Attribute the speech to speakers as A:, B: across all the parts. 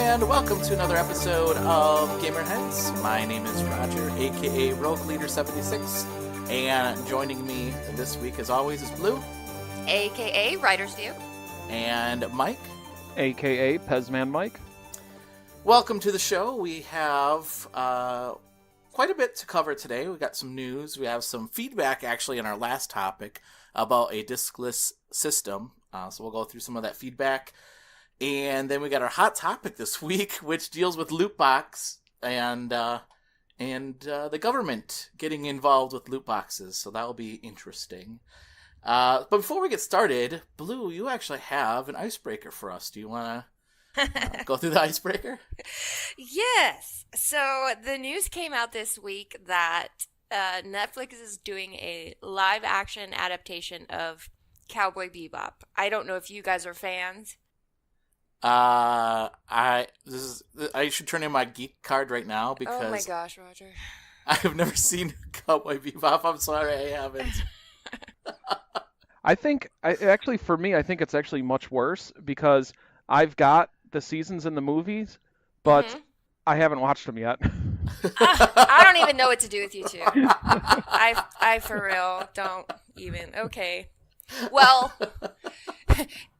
A: and welcome to another episode of Gamerheads. My name is Roger, aka Rogue Leader 76, and joining me this week, as always, is Blue,
B: aka Writer's View,
A: and Mike,
C: aka Pezman Mike.
A: Welcome to the show. We have quite a bit to cover today. We got some news. We have some feedback, actually, on our last topic about a diskless system. So we'll go through some of that feedback. And then we got our hot topic this week, which deals with loot box and the government getting involved with loot boxes. So that will be interesting. But before we get started, Blue, you actually have an icebreaker for us. Do you want to go through the icebreaker?
B: Yes. So the news came out this week that Netflix is doing a live action adaptation of Cowboy Bebop. I don't know if you guys are fans.
A: I should turn in my geek card right now because
B: oh my gosh, Roger,
A: I have never seen Cowboy Bebop. I'm sorry, I haven't.
C: I think for me, I think it's actually much worse because I've got the seasons in the movies, but I haven't watched them yet.
B: I don't even know what to do with you two. I for real don't even. Okay. Well,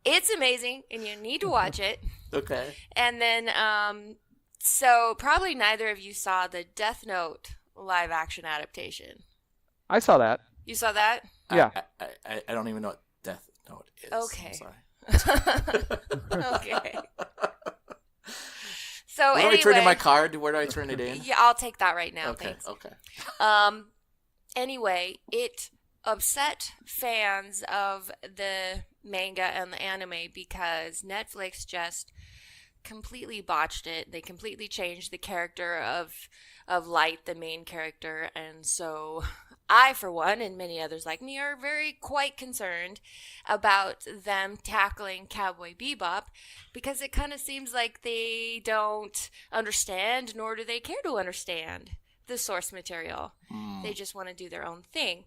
B: it's amazing, and you need to watch it.
A: Okay.
B: And then, so probably neither of you saw the Death Note live-action adaptation.
C: I saw that.
B: You saw that?
C: Yeah.
A: I don't even know what Death Note is.
B: Okay.
A: I'm sorry.
B: Okay. So
A: Where do I turn in my card? Where do I turn it in?
B: Yeah, I'll take that right now.
A: Okay.
B: Thanks.
A: Okay.
B: Anyway, it upset fans of the manga and the anime because Netflix just completely botched it. They completely changed the character of Light, the main character, and so I, for one, and many others like me, are quite concerned about them tackling Cowboy Bebop because it kind of seems like they don't understand, nor do they care to understand the source material. They just want to do their own thing.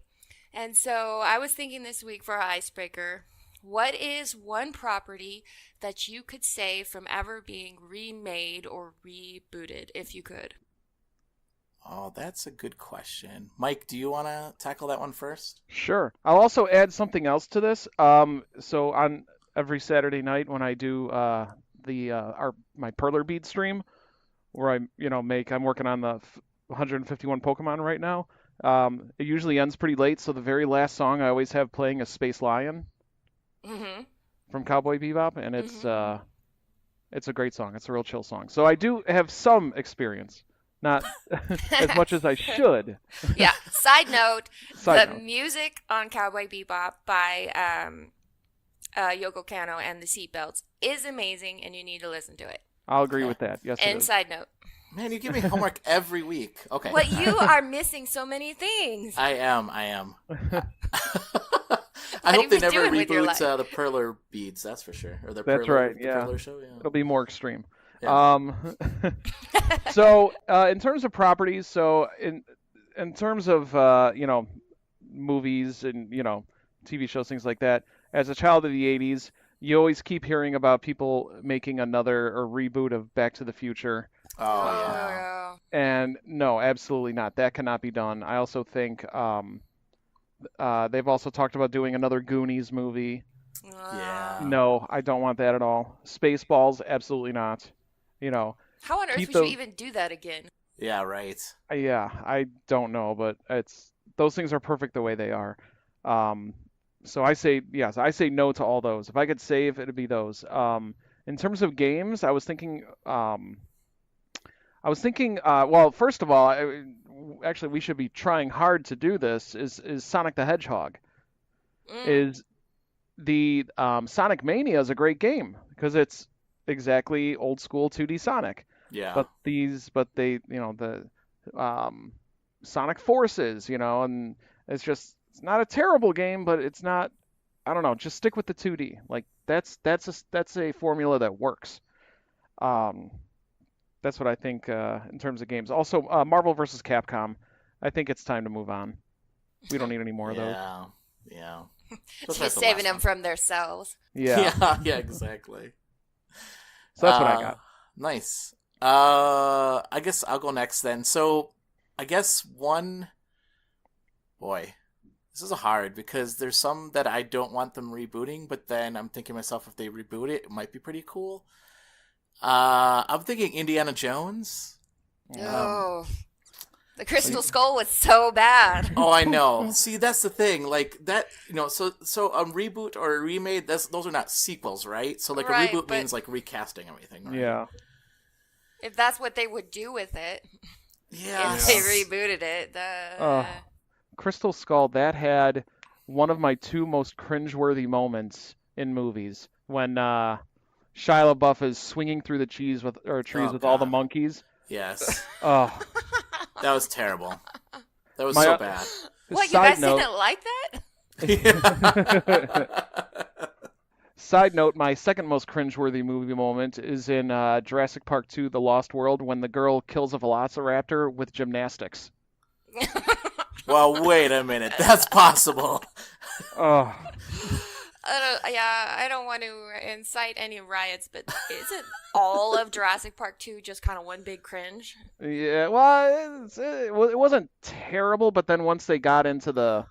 B: And so I was thinking this week for our icebreaker, what is one property that you could save from ever being remade or rebooted, if you could?
A: Oh, that's a good question. Mike, do you want to tackle that one first?
C: Sure. I'll also add something else to this. So on every Saturday night when I do my Perler Bead stream, where I'm working on the 151 Pokemon right now. It usually ends pretty late, so the very last song I always have playing is Space Lion from Cowboy Bebop, and it's a great song. It's a real chill song. So I do have some experience, not as much as I should.
B: Yeah. Side note, music on Cowboy Bebop by Yoko Kanno and the Seatbelts is amazing, and you need to listen to it.
C: I'll agree with that. Yes,
B: and side note.
A: Man, you give me homework every week. Okay.
B: But you are missing so many things.
A: I am. I hope they never reboot the Perler Beads, that's for sure. Or the
C: that's
A: Perler,
C: right,
A: the
C: yeah.
A: Perler show, yeah.
C: It'll be more extreme.
A: Yeah.
C: So in terms of properties, so in terms of movies and TV shows, things like that, as a child of the 80s, you always keep hearing about people making another or reboot of Back to the Future.
A: Oh, yeah.
C: And no, absolutely not. That cannot be done. I also think they've also talked about doing another Goonies movie.
A: Yeah.
C: No, I don't want that at all. Spaceballs, absolutely not.
B: How on earth would you even do that again?
A: Yeah, right.
C: Yeah, I don't know, but those things are perfect the way they are. So I say yes. I say no to all those. If I could save, it'd be those. In terms of games, I was thinking. Well, first of all, actually, we should be trying hard to do this. Is Sonic the Hedgehog? Is the Sonic Mania is a great game because it's exactly old school 2D Sonic.
A: Yeah.
C: But the Sonic Forces, and it's not a terrible game, but it's not. I don't know. Just stick with the 2D. Like that's a formula that works. That's what I think in terms of games. Also, Marvel vs. Capcom. I think it's time to move on. We don't need any more of those.
A: Yeah.
B: Just saving them from themselves.
C: Yeah.
A: Yeah, exactly.
C: So that's what I got.
A: Nice. I guess I'll go next then. So, I guess boy, this is hard because there's some that I don't want them rebooting, but then I'm thinking to myself, if they reboot it, it might be pretty cool. I'm thinking Indiana Jones.
B: Oh, the Crystal Skull was so bad.
A: Oh, I know. See, that's the thing. Like that, so a reboot or a remake, those are not sequels, right? So like
B: Right,
A: a reboot
B: but-
A: means like recasting everything, right?
C: Yeah.
B: If that's what they would do with it,
A: Yeah.
B: if they rebooted it,
C: Crystal Skull, that had one of my two most cringeworthy moments in movies when Shia LaBeouf is swinging through the trees with all the
A: God.
C: monkeys.
A: Yes.
C: Oh,
A: That was terrible. That was
C: My-
A: so bad.
B: what, you
C: Side
B: guys
C: note-
B: didn't like that?
C: Side note, my second most cringeworthy movie moment is in Jurassic Park 2: The Lost World when the girl kills a velociraptor with gymnastics.
A: Well, wait a minute. That's possible.
C: Oh,
B: I don't want to incite any riots, but isn't all of Jurassic Park 2 just kind of one big cringe?
C: yeah. Well, it wasn't terrible, but then once they got into the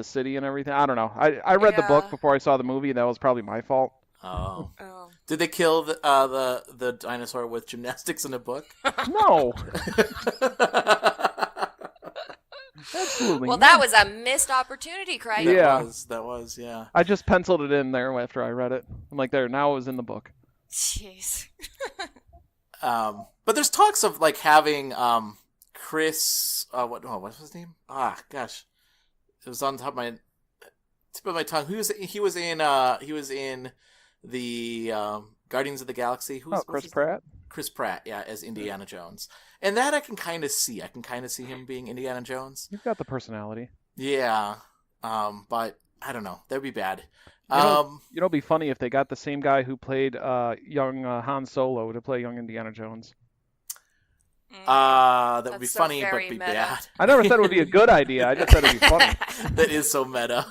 C: city and everything, I don't know. I read the book
B: Yeah.
C: before I saw the movie. That was probably my fault.
A: Oh.
B: Oh.
A: Did they kill the dinosaur with gymnastics in a book?
C: No, absolutely.
B: Well,
C: not.
B: that was a missed opportunity, Craig.
C: Yeah.
A: That was, yeah.
C: I just penciled it in there after I read it. I'm like, there, now it was in the book.
B: Jeez.
A: But there's talks of like having Chris. What's his name? Ah, gosh, it was on top of my tip of my tongue. He was in the Guardians of the Galaxy. Who's
C: Chris
A: his-
C: Pratt.
A: Chris Pratt, yeah, as Indiana Jones, and that I can kind of see. I can kind of see him being Indiana Jones.
C: You've got the personality.
A: Yeah, but I don't know. That'd be bad.
C: It'd be funny if they got the same guy who played young Han Solo to play young Indiana Jones.
A: That would be
B: That's so
A: funny, but
B: very
A: be
B: meta.
A: bad.
C: I never said it would be a good idea. I just said it'd be funny.
A: That is so meta.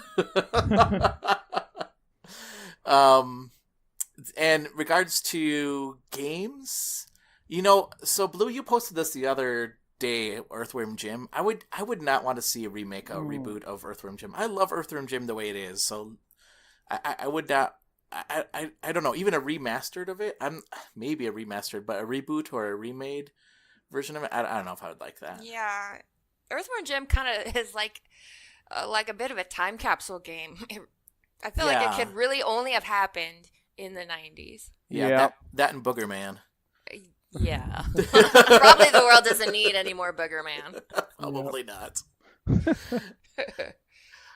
A: And regards to games, so Blue, you posted this the other day, Earthworm Jim. I would not want to see a reboot of Earthworm Jim. I love Earthworm Jim the way it is, so I would not. I don't know, even a remastered of it. Maybe a remastered, but a reboot or a remade version of it. I don't know if I would like that.
B: Yeah. Earthworm Jim kind of is like a bit of a time capsule game. I feel like
A: Yeah.
B: it could really only have happened in the 90s.
A: Yeah. That and Booger Man.
B: Yeah. Probably the world doesn't need any more Booger Man.
A: Probably not.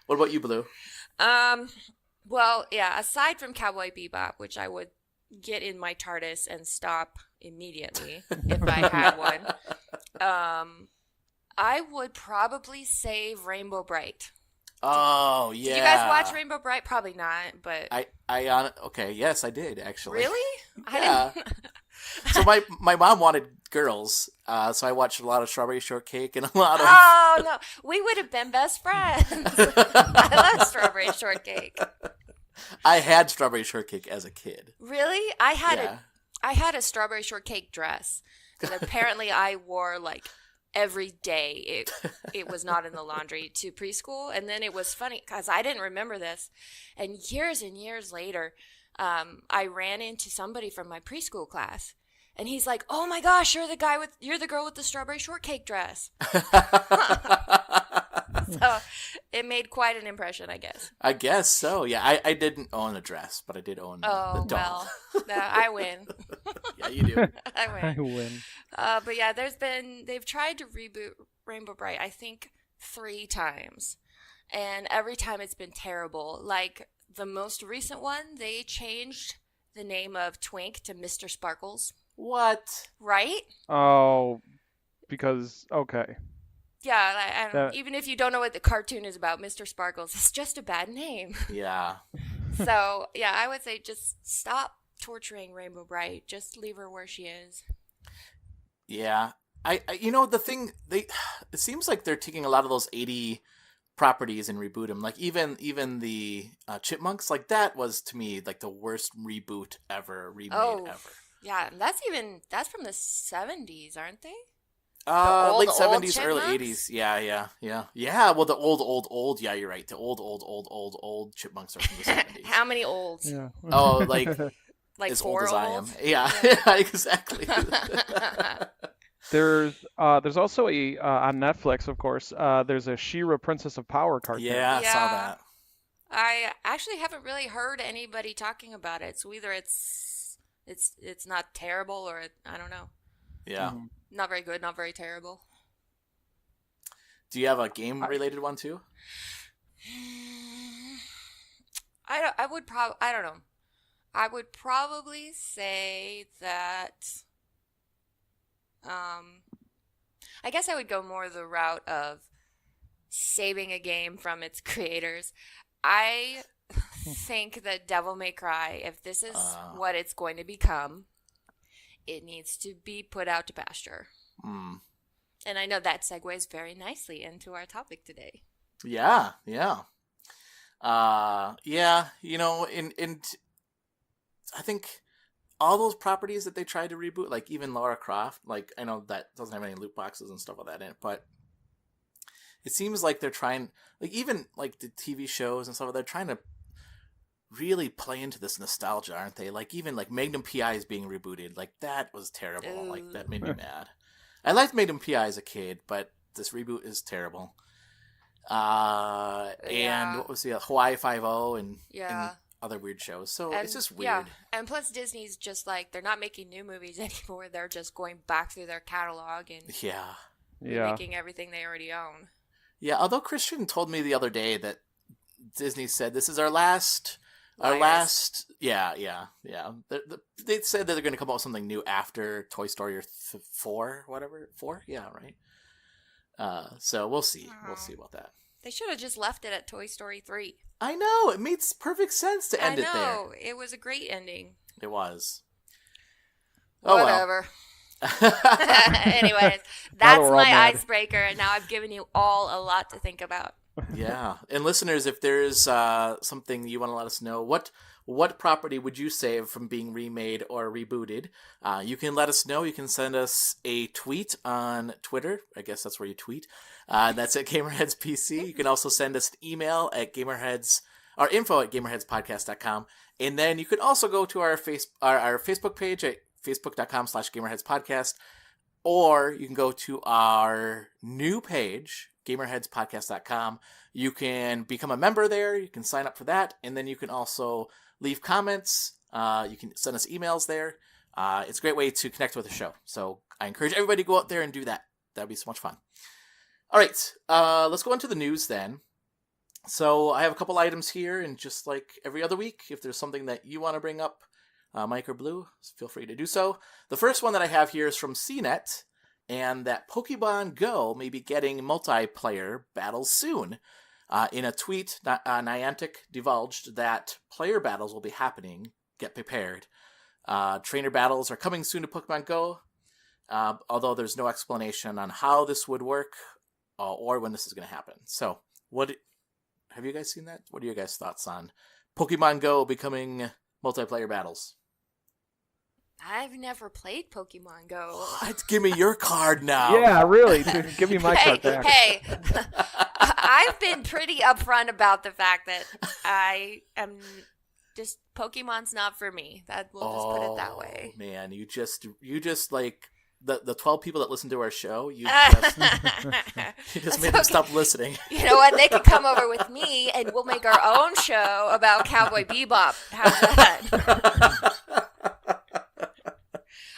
A: What about you, Blue?
B: Well, yeah, aside from Cowboy Bebop, which I would get in my TARDIS and stop immediately if I had one, I would probably save Rainbow Bright.
A: Oh, yeah.
B: Did you guys watch Rainbow Bright? Probably not, but
A: Okay, yes, I did actually.
B: really?
A: Yeah.
B: I didn't.
A: So my mom wanted girls, so I watched a lot of Strawberry Shortcake and a lot of.
B: Oh no, we would have been best friends. I love Strawberry Shortcake.
A: I had Strawberry Shortcake as a kid.
B: Really? I had a Strawberry Shortcake dress that apparently I wore like every day. It was not in the laundry to preschool, and then it was funny because I didn't remember this, and years later, I ran into somebody from my preschool class. And he's like, "Oh my gosh, you're the girl with the Strawberry Shortcake dress." So it made quite an impression, I guess.
A: I guess so. Yeah, I didn't own a dress, but I did own the
B: Oh
A: doll.
B: well, I win.
A: Yeah, you do.
B: I
C: I
B: win.
C: win.
B: But yeah, they've tried to reboot Rainbow Bright, I think 3 times, and every time it's been terrible. Like the most recent one, they changed the name of Twink to Mr. Sparkles.
A: What?
B: Right?
C: Oh, because okay.
B: Yeah,
C: That-
B: even if you don't know what the cartoon is about, Mr. Sparkles is just a bad name.
A: Yeah.
B: So, yeah, I would say just stop torturing Rainbow Bright. Just leave her where she is.
A: Yeah. I the thing, it seems like they're taking a lot of those 80 properties and reboot them. Like even the Chipmunks, like that was to me like the worst reboot ever, remade ever.
B: Yeah, and that's from the 70s, aren't they?
A: Late
B: old
A: 70s, early
B: chipmunks?
A: 80s. Yeah. Well, the old. Yeah, you're right. The old chipmunks are from the 70s.
B: How many olds?
C: Yeah.
A: Oh, like
B: Like
A: as
B: 4
A: old as I am.
B: olds?
A: Yeah,
B: Yeah.
A: yeah, exactly.
C: There's also a on Netflix, of course. There's a She-Ra Princess of Power cartoon.
A: Yeah, I saw
B: Yeah.
A: that.
B: I actually haven't really heard anybody talking about it. So either it's not terrible or I don't know.
A: Yeah.
C: Mhm.
B: Not very good, not very terrible.
A: Do you have a game related one too?
B: I don't know. I would probably say that I guess I would go more the route of saving a game from its creators. I think that Devil May Cry, if this is what it's going to become, it needs to be put out to pasture.
A: Mm.
B: And I know that segues very nicely into our topic today.
A: Yeah. Yeah, in I think all those properties that they tried to reboot, like even Lara Croft, like I know that doesn't have any loot boxes and stuff like that in it, but it seems like they're trying, like even like the TV shows and stuff, they're trying to really play into this nostalgia, aren't they? Like even like Magnum PI is being rebooted, like that was terrible.
B: Ooh.
A: Like that made me mad. I liked Magnum PI as a kid, but this reboot is terrible. And
B: Yeah.
A: what was the Hawaii 5-0 and
B: Yeah.
A: other weird shows. So
B: And,
A: it's just weird.
B: Yeah. And plus Disney's just like, they're not making new movies anymore. They're just going back through their catalog and
A: Yeah.
B: making everything they already own.
A: Yeah, although Christian told me the other day that Disney said this is our last
B: Liars.
A: yeah. They said that they're going to come out with something new after Toy Story 4, whatever. 4? Yeah, right. So we'll see. We'll see about that.
B: They should have just left it at Toy Story 3.
A: I know, it makes perfect sense to end it there.
B: I know. It was a great ending.
A: It was. Oh, well.
B: Whatever. Anyways,
C: Now
B: that's
C: we're all
B: my
C: mad.
B: icebreaker, and now I've given you all a lot to think about.
A: Yeah, and listeners, if there's something you want to let us know, what property would you save from being remade or rebooted? You can let us know. You can send us a tweet on Twitter. I guess that's where you tweet. That's at Gamerheads PC. You can also send us an email at Gamerheads or info@gamerheadspodcast.com. And then you can also go to our Facebook page at facebook.com/gamerheadspodcast, or you can go to our new page, gamerheadspodcast.com. You can become a member there. You can sign up for that. And then you can also leave comments. You can send us emails there. It's a great way to connect with the show. So I encourage everybody to go out there and do that. That'd be so much fun. All right. Let's go into the news then. So I have a couple items here, and just like every other week, if there's something that you want to bring up, Mike or Blue, feel free to do so. The first one that I have here is from CNET, and that Pokemon Go may be getting multiplayer battles soon. In a tweet, Niantic divulged that player battles will be happening. Get prepared. Trainer battles are coming soon to Pokemon Go, although there's no explanation on how this would work or when this is going to happen. So, have you guys seen that? What are your guys' thoughts on Pokemon Go becoming multiplayer battles?
B: I've never played Pokemon Go.
A: What? Give me your card now.
C: Yeah, really. Dude, give me my card back.
B: Hey, I've been pretty upfront about the fact that I am just Pokemon's not for me. We'll just put it that way.
A: Man, you just like the 12 people that listen to our show, you just made them stop listening.
B: You know what? They could come over with me and we'll make our own show about Cowboy Bebop. How's that?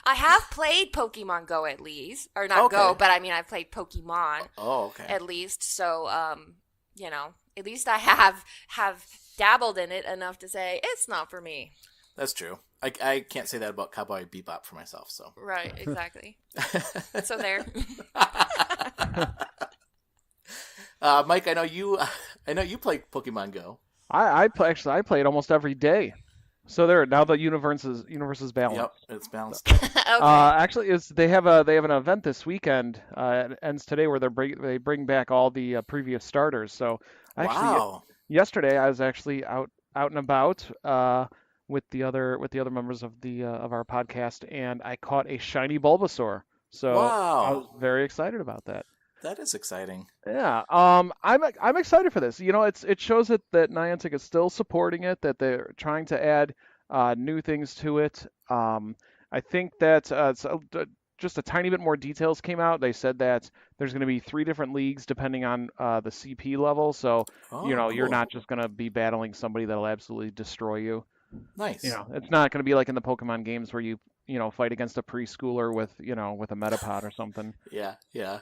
B: I have played Pokemon Go at least. Or not
A: Okay.
B: Go, but I mean I've played Pokemon
A: Oh, okay.
B: at least. So, at least I have dabbled in it enough to say it's not for me.
A: That's true. I can't say that about Cowboy Bebop for myself, so.
B: Right, exactly. So there.
A: Mike, I know you play Pokemon Go.
C: I play it almost every day. So there, now the universe is balanced.
A: Yep, it's balanced.
B: Okay.
C: Actually, they have an event this weekend. It ends today where they bring back all the previous starters. So actually,
A: Wow.
C: yesterday I was actually out and about with the other members of our podcast, and I caught a shiny Bulbasaur. So I was
A: Wow,
C: very excited about that.
A: that is exciting.
C: Yeah, I'm excited for this. It shows that Niantic is still supporting it, that they're trying to add new things to it. I think that just a tiny bit more details came out. They said that there's going to be 3 different leagues depending on the CP level. So
A: Oh,
C: you're
A: cool.
C: not just going to be battling somebody that'll absolutely destroy you.
A: Nice.
C: It's not going to be like in the Pokemon games where you fight against a preschooler with a Metapod or something.
A: Yeah, yeah.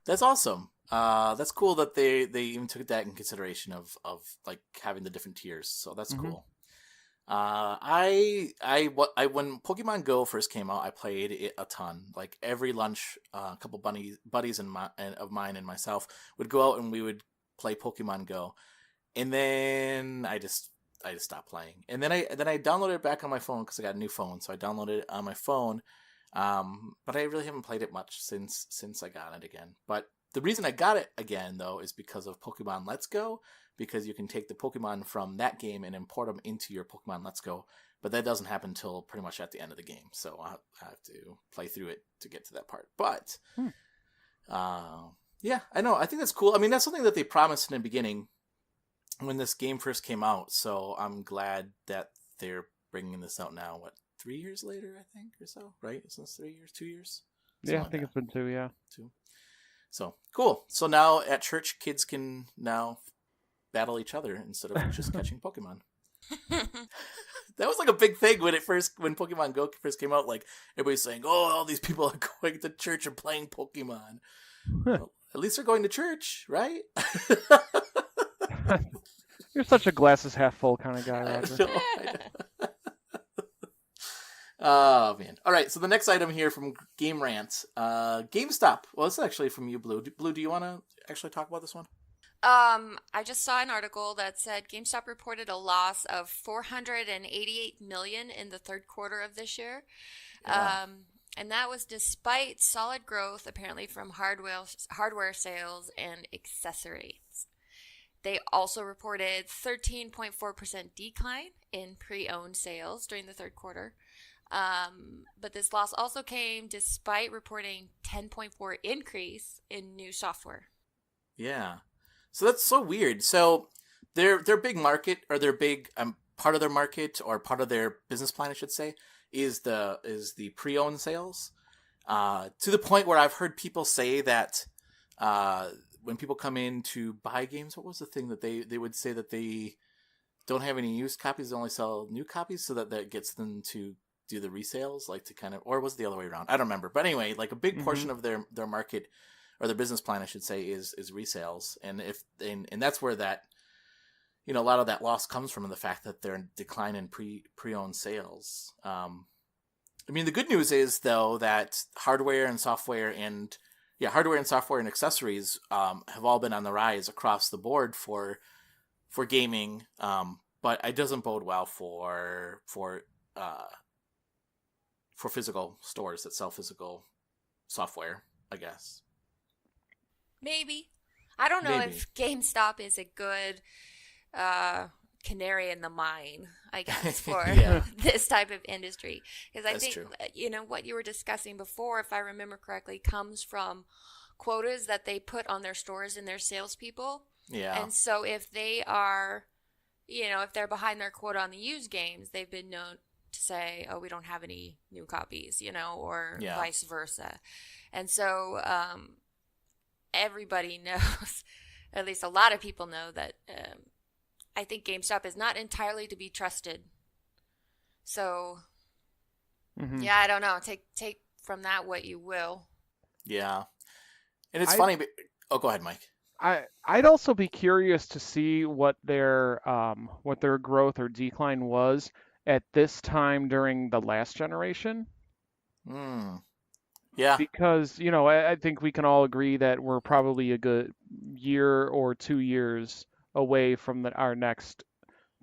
A: That's awesome. That's cool that they even took that in consideration of like having the different tiers. So that's
C: Hmm.
A: cool. When Pokemon Go first came out, I played it a ton. Like every lunch, a couple buddies of mine and myself would go out and we would play Pokemon Go. And then I just stopped playing. And then I downloaded it back on my phone because I got a new phone, so I downloaded it on my phone. But I really haven't played it much since I got it again. But the reason I got it again though is because of Pokemon Let's Go, because you can take the Pokemon from that game and import them into your Pokemon Let's Go. But that doesn't happen until pretty much at the end of the game, so I have to play through it to get to that part. But
C: Hmm.
A: yeah, I know. I think that's cool. I mean, that's something that they promised in the beginning when this game first came out. So I'm glad that they're bringing this out now. What, 3 years later, I think, or so, right? Isn't this 3 years, 2 years?
C: Yeah,
A: Something
C: I
A: like
C: think
A: that.
C: it's been 2. Yeah.
A: Two. So cool. So now at church, kids can now battle each other instead of just catching Pokemon. That was like a big thing when Pokemon Go first came out. Like everybody's saying, "Oh, all these people are going to church and playing Pokemon." Well, at least they're going to church, right?
C: You're such a glasses half full kind of guy,
A: I
C: Roger.
A: know, I know. Oh man! All right, so the next item here from Game Rant, GameStop. Well, this is actually from you, Blue. Blue, do you want to actually talk about this one?
B: I just saw an article that said GameStop reported a loss of 488 million in the third quarter of this year.
A: Yeah.
B: And that was despite solid growth apparently from hardware sales and accessories. They also reported 13.4% decline in pre-owned sales during the third quarter. But this loss also came despite reporting 10.4 increase in new software.
A: Yeah. So that's so weird. So their big market, or their big part of their market, or part of their business plan, I should say, is the pre-owned sales. To the point where I've heard people say that when people come in to buy games, what was the thing that they would say that they don't have any used copies, they only sell new copies, so that gets them to do the resales, like to kind of, or was it the other way around? I don't remember. But anyway, like a big
C: Hmm.
A: portion of their market, or their business plan, I should say, is resales, and that's where that, a lot of that loss comes from, in the fact that they're in decline in pre-owned sales. I mean, the good news is though that hardware and software and accessories have all been on the rise across the board for gaming, but it doesn't bode well for physical stores that sell physical software, I guess.
B: Maybe. I don't know
A: Maybe.
B: if GameStop is a good canary in the mine, I guess, for
A: Yeah.
B: this type of industry. Because I
A: That's
B: think,
A: true.
B: what you were discussing before, if I remember correctly, comes from quotas that they put on their stores and their salespeople.
A: Yeah.
B: And so if they are, if they're behind their quota on the used games, they've been known to say, oh, we don't have any new copies, or
A: Yeah.
B: vice versa. And so everybody knows, at least a lot of people know, that I think GameStop is not entirely to be trusted. So,
C: Hmm.
B: yeah, I don't know. Take from that what you will.
A: Yeah. And it's
C: I
A: funny, but go ahead, Mike.
C: I'd also be curious to see what their growth or decline was at this time during the last generation,
A: Hmm. Yeah.
C: because I think we can all agree that we're probably a good year or 2 years away from our next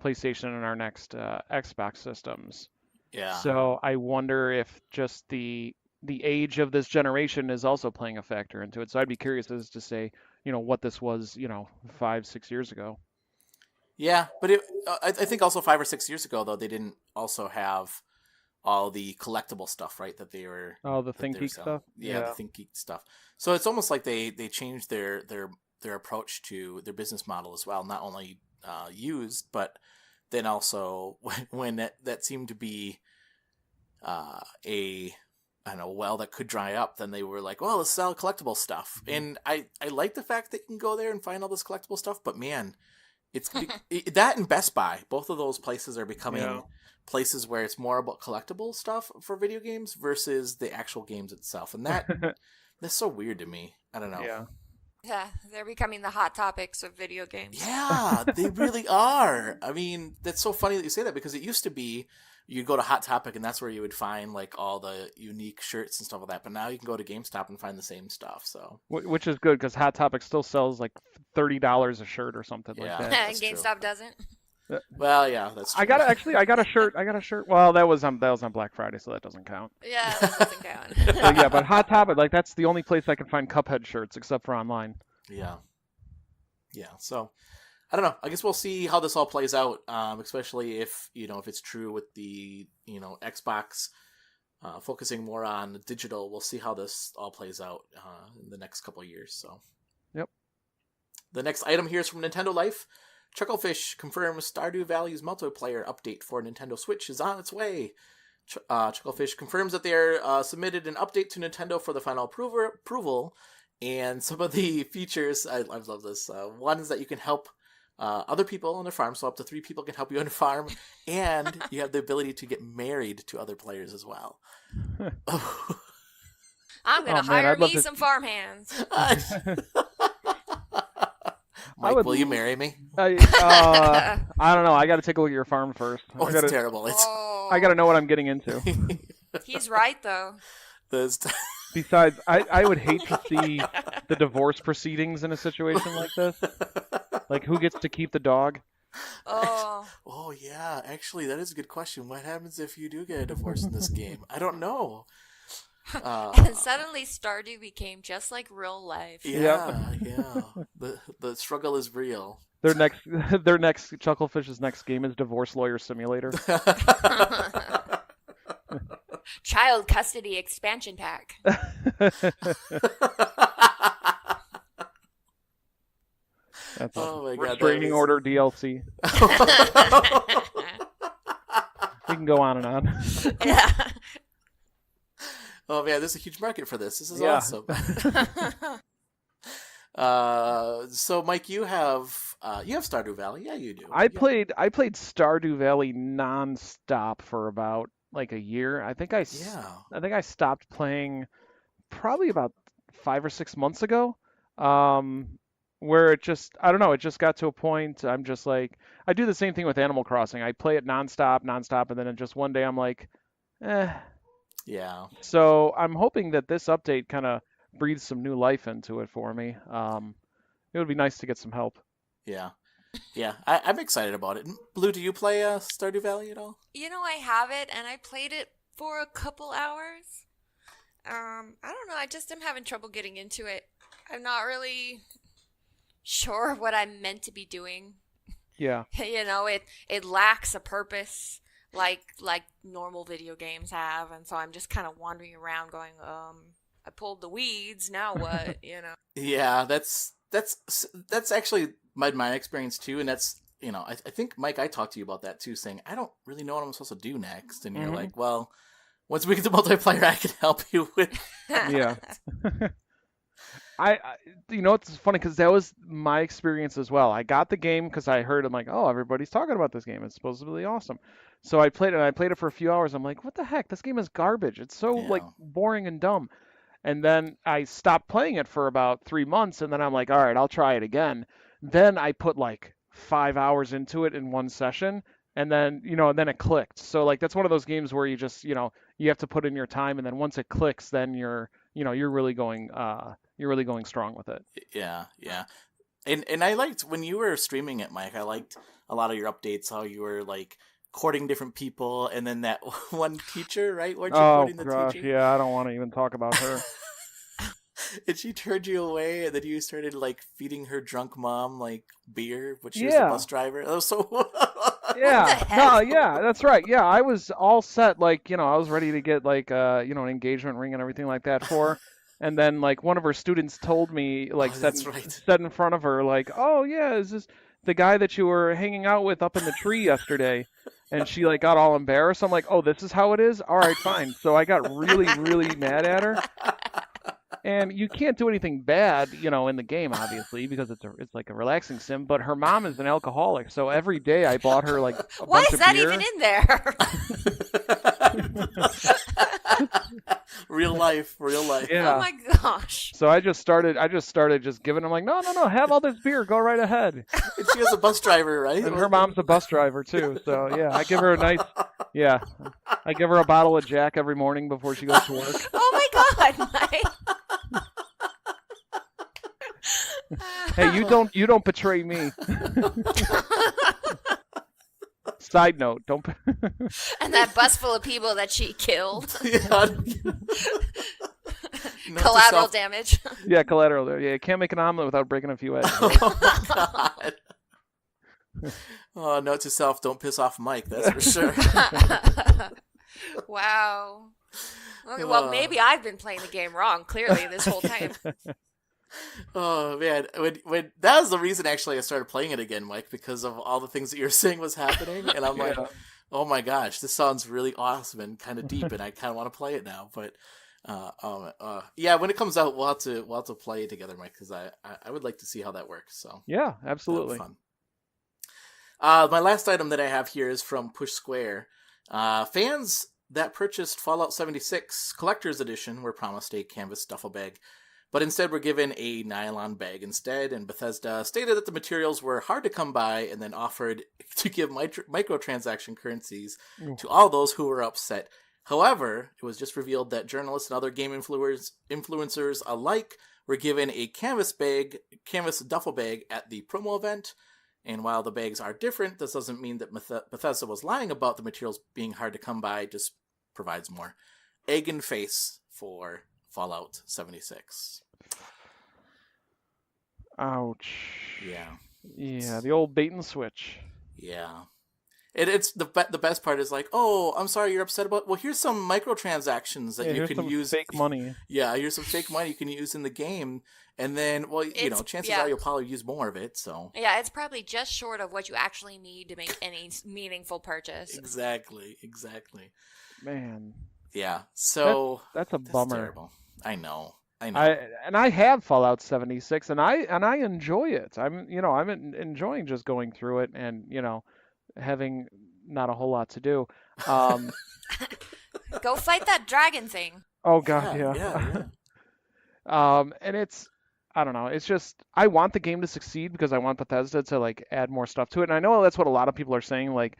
C: PlayStation and our next Xbox systems.
A: Yeah.
C: So I wonder if just the age of this generation is also playing a factor into it. So I'd be curious as to say, what this was, 5, 6 years ago.
A: Yeah, but I think also 5 or 6 years ago though they didn't also have all the collectible stuff, right? That they were
C: The
A: that
C: Think
A: they were
C: Geek
A: selling.
C: stuff.
A: Yeah, the
C: Yeah.
A: Think Geek stuff. So it's almost like they changed their approach to their business model as well. Not only used, but then also when that seemed to be a I don't know, well that could dry up, then they were like, well, let's sell collectible stuff. And I like the fact that you can go there and find all this collectible stuff, but man, that and Best Buy, both of those places are becoming
C: Yeah.
A: places where it's more about collectible stuff for video games versus the actual games itself. And that's so weird to me. I don't know.
C: Yeah.
B: Yeah, they're becoming the hot topics of video games.
A: Yeah, they really are. I mean, that's so funny that you say that because it used to be you'd go to Hot Topic and that's where you would find like all the unique shirts and stuff like that. But now you can go to GameStop and find the same stuff. So
C: Which is good because Hot Topic still sells like $30 a shirt or something
A: Yeah.
C: like that.
A: That's
B: GameStop
A: true.
B: doesn't.
A: Well, yeah, that's true.
C: I got a shirt. Well, that was on Black Friday, so that doesn't count.
B: Yeah, that doesn't count.
C: So, yeah, but Hot Topic, like that's the only place I can find Cuphead shirts except for online.
A: Yeah. So I don't know. I guess we'll see how this all plays out, especially if it's true with the Xbox focusing more on digital. We'll see how this all plays out in the next couple of years. So.
C: Yep.
A: The next item here is from Nintendo Life. Chucklefish confirms Stardew Valley's multiplayer update for Nintendo Switch is on its way. Chucklefish confirms that they are submitted an update to Nintendo for the final approval. And some of the features, I love this. One is that you can help other people on their farm, so up to 3 people can help you on a farm, and you have the ability to get married to other players as well.
B: I'm gonna hire
C: I'd love
B: me
C: to-
B: some farmhands.
A: Mike, will you marry me?
C: I don't know. I got to take a look at your farm first.
A: Oh, it's terrible.
C: I got to know what I'm getting into.
B: He's right though.
C: Besides, I would hate to see the divorce proceedings in a situation like this. Like, who gets to keep the dog?
A: Oh, yeah. Actually, that is a good question. What happens if you do get a divorce in this game? I don't know.
B: And suddenly Stardew became just like real life.
A: Yeah. The struggle is real.
C: Their next Chucklefish's next game is Divorce Lawyer Simulator.
B: Child custody expansion pack.
C: That's
A: Oh my God,
C: restraining order DLC. We can go on and on.
B: Yeah.
A: Oh man, there's a huge market for this. This is
C: Yeah.
A: awesome. So Mike, you have Stardew Valley. Yeah, you do.
C: I played Stardew Valley nonstop for about like a year. I think I stopped playing probably about 5 or 6 months ago. Where it just got to a point I'm just like I do the same thing with Animal Crossing. I play it nonstop, and then just one day I'm like,
A: Yeah.
C: So I'm hoping that this update kind of breathes some new life into it for me. It would be nice to get some help.
A: Yeah. I'm excited about it. Blue, do you play Stardew Valley at all?
B: I have it, and I played it for a couple hours. I don't know. I just am having trouble getting into it. I'm not really sure what I'm meant to be doing.
C: Yeah.
B: It lacks a purpose like normal video games have, and so I'm just kind of wandering around going, I pulled the weeds, now what,
A: Yeah, that's actually my experience too, and that's I think Mike, I talked to you about that too, saying I don't really know what I'm supposed to do next, and you're like, well, once we get to multiplayer, I can help you with.
C: Yeah. I it's funny because that was my experience as well. I got the game because I heard, I'm like, oh, everybody's talking about this game. It's supposedly awesome. So I played it, and I played it for a few hours. I'm like, what the heck? This game is garbage. It's so like boring and dumb. And then I stopped playing it for about 3 months, and then I'm like, all right, I'll try it again. Then I put like 5 hours into it in one session, and then then it clicked. So like that's one of those games where you just you have to put in your time, and then once it clicks, then you're really going strong with it.
A: Yeah. And I liked when you were streaming it, Mike. I liked a lot of your updates. How you were like courting different people, and then that one teacher, right? Weren't you courting the
C: gosh,
A: teacher?
C: yeah, I don't want to even talk about her.
A: And she turned you away, and then you started like feeding her drunk mom like beer, but she was a
C: Yeah.
A: bus driver. That was so.
C: Yeah.
B: the
C: No,
B: heck?
C: yeah, that's right. Yeah, I was all set, like, I was ready to get like an engagement ring and everything like that for her. And then like one of her students told me, like
A: Oh, that's right.
C: said in front of her, like, "Oh yeah, is this the guy that you were hanging out with up in the tree yesterday?" And she like got all embarrassed. I'm like, "Oh, this is how it is? All right, fine." So I got really, really mad at her. And you can't do anything bad, in the game, obviously, because it's like a relaxing sim. But her mom is an alcoholic, so every day I bought her like a
B: Why
C: bunch
B: is
C: of
B: that
C: beer.
B: even in there?
A: Real life.
C: Yeah.
B: Oh my gosh.
C: So I just started just giving them like, no, have all this beer, go right ahead.
A: And she was a bus driver, right?
C: And her mom's a bus driver too, so yeah, I give her I give her a bottle of Jack every morning before she goes to work.
B: Oh my god, Mike.
C: Hey, you don't betray me. Side note, don't.
B: And that bus full of people that she killed.
A: Yeah.
B: Collateral damage.
C: Yeah, collateral there. Yeah, you can't make an omelet without breaking a few eggs.
A: Oh my god. Oh, note to self: don't piss off Mike. That's for sure.
B: Wow. Okay, well, maybe I've been playing the game wrong, clearly, this whole time.
A: Oh man, when that was the reason actually I started playing it again, Mike, because of all the things that you're saying was happening, and I'm like, oh my gosh, this sounds really awesome and kind of deep, and I kind of want to play it now. But yeah, when it comes out, we'll have to play it together, Mike, because I would like to see how that works. So
C: Yeah, absolutely.
A: fun. My last item that I have here is from Push Square. Fans that purchased Fallout 76 Collector's Edition were promised a canvas duffel bag, but instead were given a nylon bag instead, and Bethesda stated that the materials were hard to come by and then offered to give microtransaction currencies to all those who were upset. However, it was just revealed that journalists and other game influencers alike were given a canvas duffel bag at the promo event. And while the bags are different, this doesn't mean that Bethesda was lying about the materials being hard to come by, just provides more egg and face for Fallout 76.
C: Ouch.
A: Yeah,
C: the old bait and switch.
A: yeah. It's the best part is like, oh, I'm sorry you're upset about. Well, here's some microtransactions that you can use.
C: Fake money.
A: Yeah, here's some fake money you can use in the game, and then, well, chances are you'll probably use more of it. So
B: yeah, it's probably just short of what you actually need to make any meaningful purchase.
A: Exactly.
C: Man.
A: Yeah. So
C: that's a bummer.
A: Terrible. I know.
C: I have Fallout 76, and I enjoy it. I'm enjoying just going through it and having not a whole lot to do.
B: Go fight that dragon thing.
C: Oh god, yeah. And it's, I don't know, it's just, I want the game to succeed because I want Bethesda to like add more stuff to it. And I know that's what a lot of people are saying, like,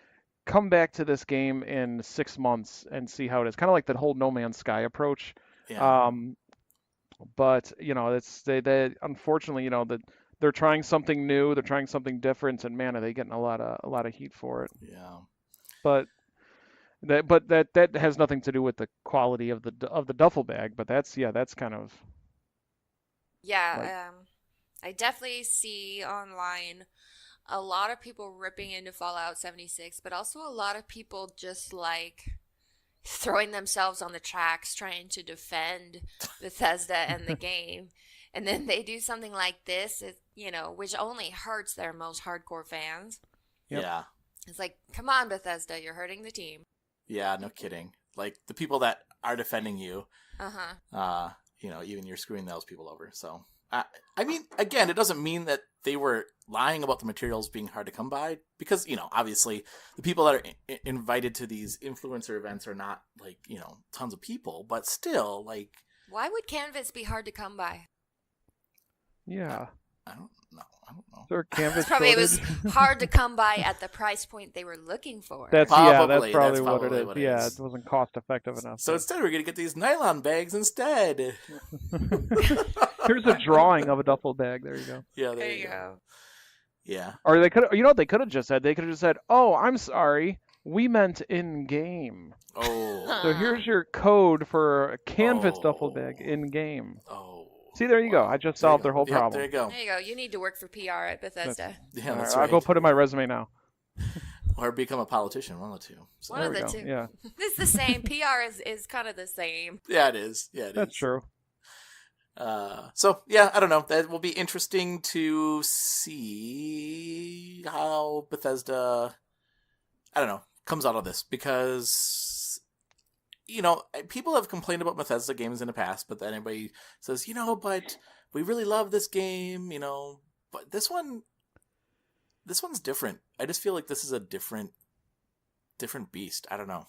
C: come back to this game in 6 months and see how it is. Kind of like that whole No Man's Sky approach.
A: Yeah.
C: But it's they unfortunately, that they're trying something new, they're trying something different, and man, are they getting a lot of heat for it.
A: Yeah.
C: But that has nothing to do with the quality of the duffel bag. But that's kind of.
B: Yeah, I definitely see online a lot of people ripping into Fallout 76, but also a lot of people just like throwing themselves on the tracks trying to defend Bethesda and the game. And then they do something like this, which only hurts their most hardcore fans.
C: Yep.
A: Yeah.
B: It's like, come on, Bethesda, you're hurting the team.
A: Yeah, no kidding. Like, the people that are defending you,
B: Uh-huh.
A: Even you're screwing those people over. So, I mean, again, it doesn't mean that they were lying about the materials being hard to come by, because, obviously, the people that are invited to these influencer events are not, like, tons of people, but still, like...
B: Why would Canvas be hard to come by?
C: Yeah.
A: I don't know.
C: Or canvas
B: Probably it was
C: shortage?
B: hard to come by at the price point they were looking for.
C: That's
A: Probably
C: what it
A: what
C: is.
A: it
C: Yeah,
A: is.
C: it wasn't cost effective enough.
A: So instead, we're going to get these nylon bags instead.
C: Here's a drawing of a duffel bag. There you go.
A: Yeah,
B: There you go.
A: Yeah.
C: Or they could, what they could have just said? They could have just said, "Oh, I'm sorry, we meant in game.
A: Oh.
C: So here's your code for a canvas duffel
A: Oh.
C: bag in game."
A: Oh.
C: See, there you go. I just solved their whole
A: Yep,
C: problem.
A: there you go.
B: There you go. You need to work for PR at Bethesda.
A: Yeah,
C: All
A: that's
C: right,
A: right.
C: I'll go put in my resume now.
A: Or become a politician, one of the two. So
B: One of the
C: go.
B: two.
C: Yeah,
B: It's the same. PR is kind of the same.
A: yeah, it is. Yeah, it is.
C: that's true.
A: So yeah, I don't know. That will be interesting to see how Bethesda, I don't know, comes out of this, because people have complained about Bethesda games in the past, but then everybody says, but we really love this game, but this one's different. I just feel like this is a different beast. I don't know.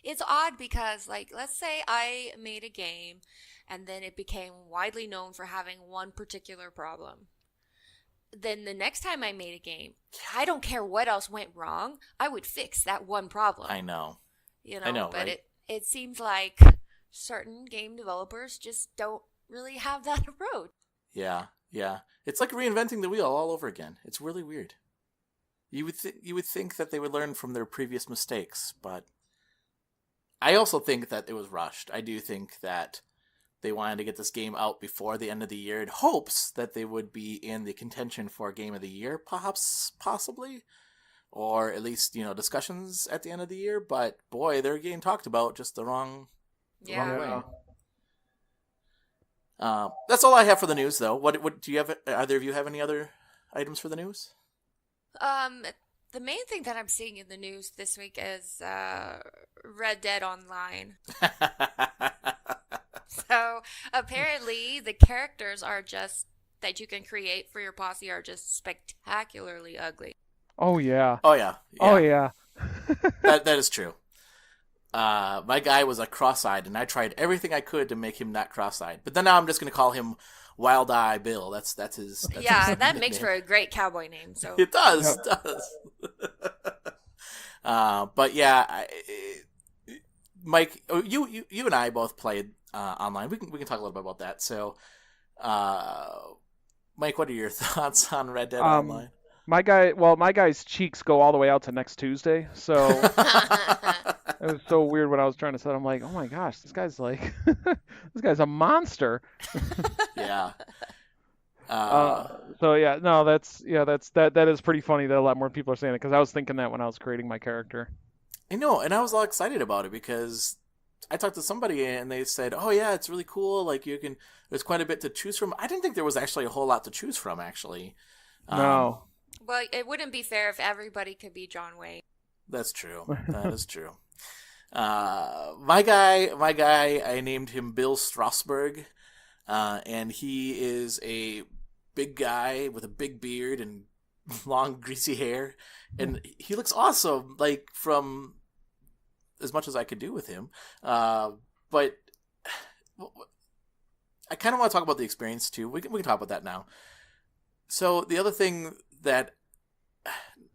B: It's odd because, like, let's say I made a game and then it became widely known for having one particular problem. Then the next time I made a game, I don't care what else went wrong, I would fix that one problem.
A: I know.
B: But
A: right?
B: it seems like certain game developers just don't really have that approach.
A: Yeah. It's like reinventing the wheel all over again. It's really weird. You would think that they would learn from their previous mistakes, but I also think that it was rushed. I do think that they wanted to get this game out before the end of the year in hopes that they would be in the contention for Game of the Year, possibly, or at least, discussions at the end of the year. But boy, they're getting talked about just the wrong way. That's all I have for the news, though. What do you have? Either of you have any other items for the news?
B: The main thing that I'm seeing in the news this week is Red Dead Online. So apparently the characters that you can create for your posse are just spectacularly ugly.
C: Oh yeah.
A: Oh yeah.
C: Oh yeah.
A: that is true. My guy was cross-eyed, and I tried everything I could to make him not cross-eyed. But then now I'm just going to call him Wild Eye Bill. That's his.
B: That
A: nickname.
B: makes for a great cowboy name. So
A: It does. Yep. It does. But yeah, Mike, you and I both played online. We can talk a little bit about that. So, Mike, what are your thoughts on Red Dead Online?
C: My guy's cheeks go all the way out to next Tuesday. So it was so weird when I was trying to set. I'm like, oh my gosh, this guy's like, this guy's a monster.
A: Yeah.
C: So yeah, no, that is pretty funny that a lot more people are saying it, because I was thinking that when I was creating my character.
A: I know, and I was all excited about it because I talked to somebody and they said, "Oh yeah, it's really cool. Like there's quite a bit to choose from." I didn't think there was actually a whole lot to choose from, actually.
C: No.
B: Well, it wouldn't be fair if everybody could be John Wayne.
A: That's true. That is true. My guy, I named him Bill Strasberg, and he is a big guy with a big beard and long greasy hair, and he looks awesome, like, from as much as I could do with him. But I kind of want to talk about the experience too. We can talk about that now. So the other thing that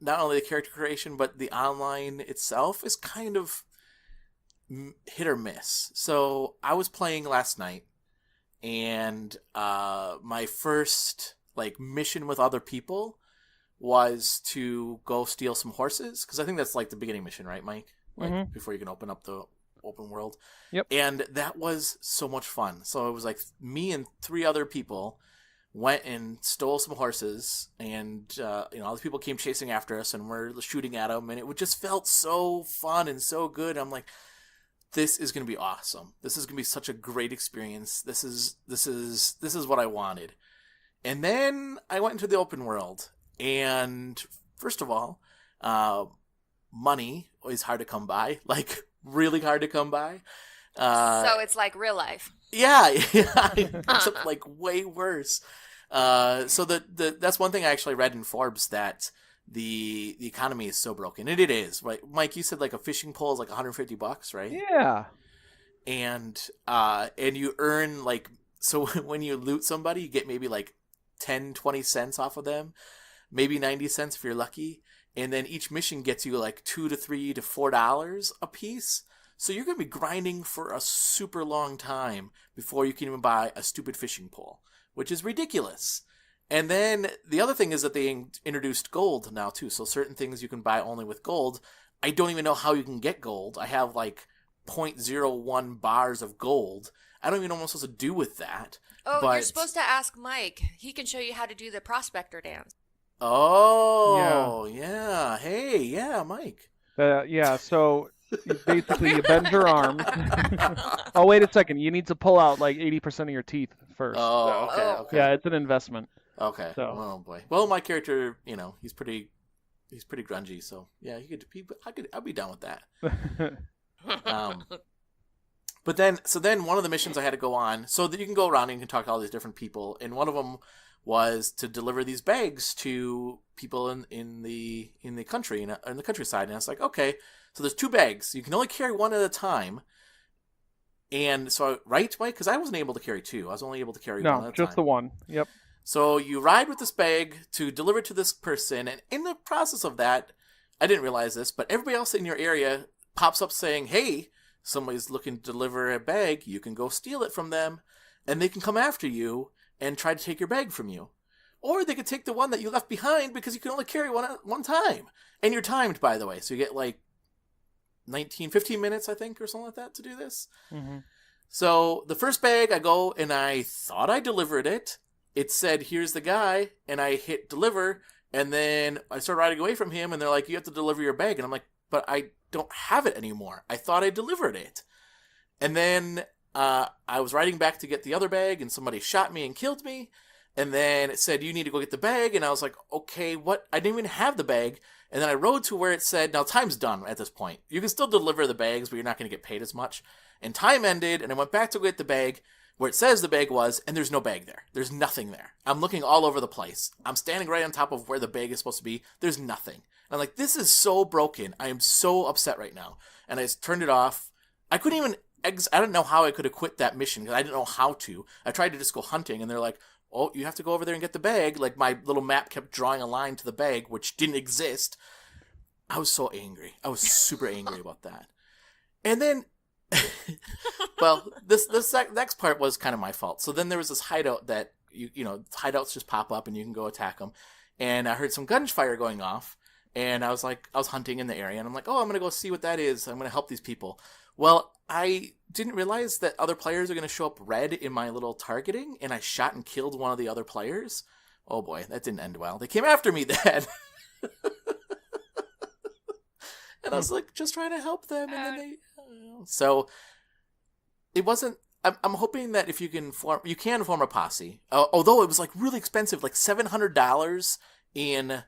A: not only the character creation but the online itself is kind of hit or miss. So I was playing last night, and my first mission with other people was to go steal some horses, because I think that's the beginning mission, right, Mike? Before you can open up the open world.
C: Yep.
A: And that was so much fun. So it was me and 3 other people went and stole some horses, and all the people came chasing after us, and we're shooting at them, and it just felt so fun and so good. I'm like, this is going to be awesome. This is going to be such a great experience. This is what I wanted. And then I went into the open world, and first of all, money is hard to come by, really hard to come by.
B: So it's like real life.
A: Yeah, except way worse. So that's one thing I actually read in Forbes, that the economy is so broken, and it is. Right, Mike, you said a fishing pole is $150, right?
C: Yeah.
A: And you earn so when you loot somebody, you get maybe 10-20 cents off of them, maybe 90 cents if you're lucky, and then each mission gets you $2 to $3 to $4 a piece. So you're going to be grinding for a super long time before you can even buy a stupid fishing pole, which is ridiculous. And then the other thing is that they introduced gold now too. So certain things you can buy only with gold. I don't even know how you can get gold. I have 0.01 bars of gold. I don't even know what I'm supposed to do with that.
B: Oh,
A: but
B: you're supposed to ask Mike. He can show you how to do the prospector dance.
A: Oh, yeah. Hey, yeah, Mike.
C: Yeah, so basically you bend your arms. Oh, wait a second. You need to pull out like 80% of your teeth first.
A: Oh,
C: So,
A: okay,
B: Oh.
A: okay.
C: yeah, it's an investment.
A: Okay.
C: So.
A: Oh boy. Well, my character, he's pretty grungy, so yeah, I'd be down with that. But then one of the missions I had to go on, so that you can go around and you can talk to all these different people, and one of them was to deliver these bags to people in the country, in the countryside. And I was like, okay, so there's 2 bags. You can only carry one at a time. And so, right, Mike? Because I wasn't able to carry 2. I was only able to carry one at a time.
C: No, just the one. Yep.
A: So you ride with this bag to deliver it to this person, and in the process of that, I didn't realize this, but everybody else in your area pops up saying, hey, somebody's looking to deliver a bag, you can go steal it from them, and they can come after you and try to take your bag from you. Or they could take the one that you left behind because you can only carry one at one time. And you're timed, by the way, so you get like 15 minutes, I think, or something like that to do this.
C: Mm-hmm.
A: So the first bag, I go, and I thought I delivered it. It said, here's the guy, and I hit deliver, and then I started riding away from him, and they're like, you have to deliver your bag. And I'm like, but I don't have it anymore. I thought I delivered it. And then I was riding back to get the other bag, and somebody shot me and killed me. And then it said, you need to go get the bag. And I was like, okay, what? I didn't even have the bag. And then I rode to where it said, now time's done at this point. You can still deliver the bags, but you're not going to get paid as much. And time ended, and I went back to get the bag where it says the bag was, and there's no bag there. There's nothing there. I'm looking all over the place. I'm standing right on top of where the bag is supposed to be. There's nothing. And I'm like, this is so broken. I am so upset right now. And I just turned it off. I couldn't even, I don't know how I could have quit that mission because I didn't know how to. I tried to just go hunting, and they're like, oh, you have to go over there and get the bag. Like, my little map kept drawing a line to the bag, which didn't exist. I was so angry. I was super angry about that. And then, well, this next part was kind of my fault. So then there was this hideout that, hideouts just pop up and you can go attack them. And I heard some gunfire going off. And I was hunting in the area. And I'm like, oh, I'm going to go see what that is. I'm going to help these people. Well, I didn't realize that other players are going to show up red in my little targeting. And I shot and killed one of the other players. Oh boy, that didn't end well. They came after me then. And I was like, just trying to help them. And then so it wasn't, I'm hoping that if you can form a posse. Although it was like really expensive, like $700 in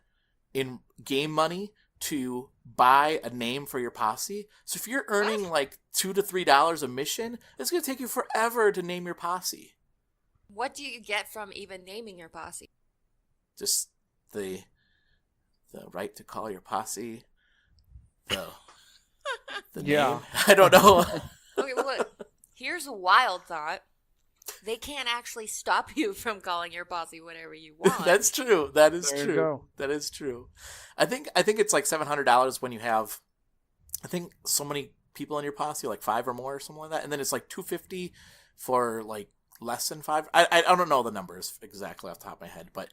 A: game money to buy a name for your posse. So if you're earning like $2 to $3 a mission, it's going to take you forever to name your posse.
B: What do you get from even naming your posse?
A: Just the right to call your posse. The name. I don't know.
B: Okay, well, look, here's a wild thought. They can't actually stop you from calling your posse whatever you want.
A: That's true. That is
C: There you
A: true.
C: go.
A: That is true. I think it's like $700 when you have, I think, so many people in your posse, like 5 or more or something like that. And then it's like $250 for like less than 5. I don't know the numbers exactly off the top of my head, but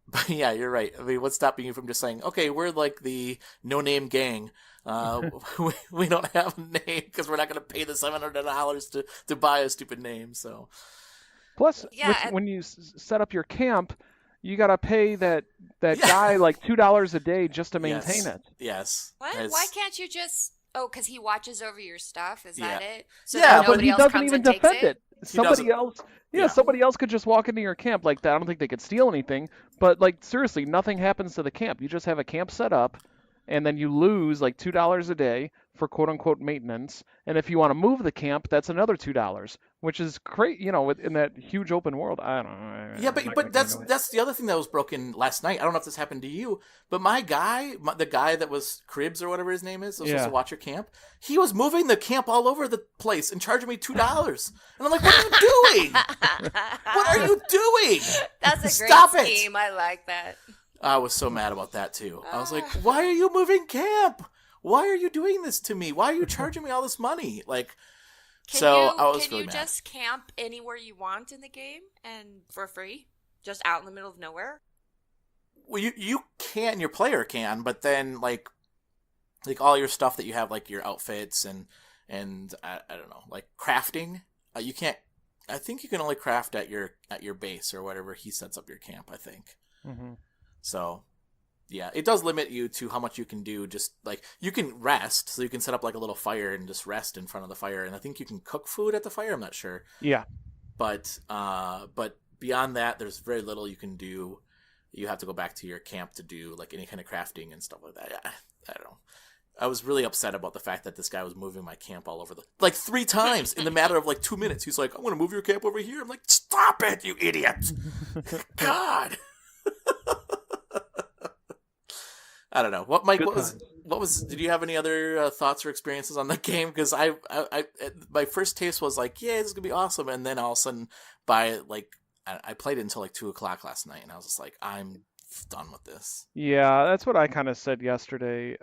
A: but yeah, you're right. I mean, what's stopping you from just saying, okay, we're like the no-name gang. We don't have a name because we're not going to pay the $700 to buy a stupid name. So,
C: Plus,
B: Yeah,
C: when you set up your camp, you got to pay that guy like $2 a day just to maintain it.
A: Yes.
B: what? Why can't you just... Oh, because he watches over your stuff? Is that it? So
A: Yeah,
B: that
C: But
B: nobody
C: he
B: else
C: doesn't
B: comes
C: even
B: and takes
C: defend it. Somebody
A: doesn't.
C: else,
A: Yeah.
C: somebody else could just walk into your camp like that. I don't think they could steal anything, but like seriously, nothing happens to the camp. You just have a camp set up, and then you lose like $2 a day for quote unquote maintenance. And if you want to move the camp, that's another $2, which is great. In that huge open world. I don't know.
A: Yeah, but that's the other thing that was broken last night. I don't know if this happened to you, but my guy, the guy that was Cribs or whatever his name is, was supposed to watch your camp. He was moving the camp all over the place and charging me $2, and I'm like, "What are you doing? What are you doing?
B: That's a great
A: Stop
B: scheme. I like that.
A: I was so mad about that too. I was like, "Why are you moving camp? Why are you doing this to me? Why are you charging me all this money?" Like.
B: Can
A: I was
B: you
A: really mad.
B: just camp anywhere you want in the game and for free? Just out in the middle of nowhere?
A: Well, you can, your player can, but then like all your stuff that you have, like your outfits and I don't know, like crafting, you can't I think you can only craft at your base or whatever he sets up your camp, I think.
C: Mm-hmm.
A: So, yeah, it does limit you to how much you can do. Just like you can rest, so you can set up like a little fire and just rest in front of the fire, and I think you can cook food at the fire. I'm not sure.
C: Yeah.
A: But beyond that, there's very little you can do. You have to go back to your camp to do like any kind of crafting and stuff like that. I don't know. I was really upset about the fact that this guy was moving my camp all over like 3 times in the matter of like 2 minutes. He's like, "I'm going to move your camp over here." I'm like, "Stop it, you idiot!" God. I don't know. What was? Did you have any other thoughts or experiences on the game? Because I my first taste was like, yeah, this is gonna be awesome, and then all of a sudden, by like, I played it until like 2:00 last night, and I was just like, I'm done with this.
C: Yeah, that's what I kind of said yesterday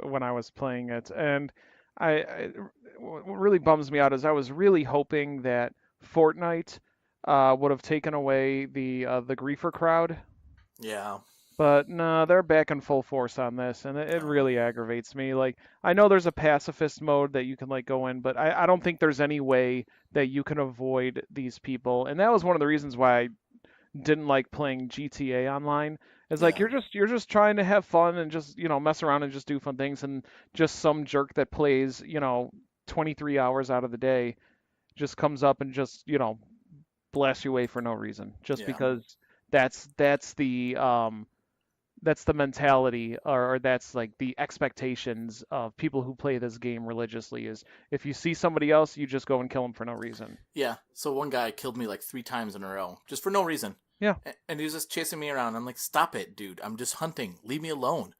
C: when I was playing it, and what really bums me out is I was really hoping that Fortnite would have taken away the griefer crowd,
A: Yeah.
C: but no, they're back in full force on this, and it really aggravates me. Like, I know there's a pacifist mode that you can like go in, but I don't think there's any way that you can avoid these people, and that was one of the reasons why I didn't like playing GTA Online. It's like
A: Yeah.
C: you're just trying to have fun and just, mess around and just do fun things, and just some jerk that plays, 23 hours out of the day just comes up and just, blasts you away for no reason, just
A: Yeah.
C: because that's the mentality, or that's like the expectations of people who play this game religiously, is if you see somebody else, you just go and kill them for no reason.
A: Yeah. So one guy killed me like 3 times in a row just for no reason.
C: Yeah.
A: And he was just chasing me around. I'm like, "Stop it, dude! I'm just hunting. Leave me alone."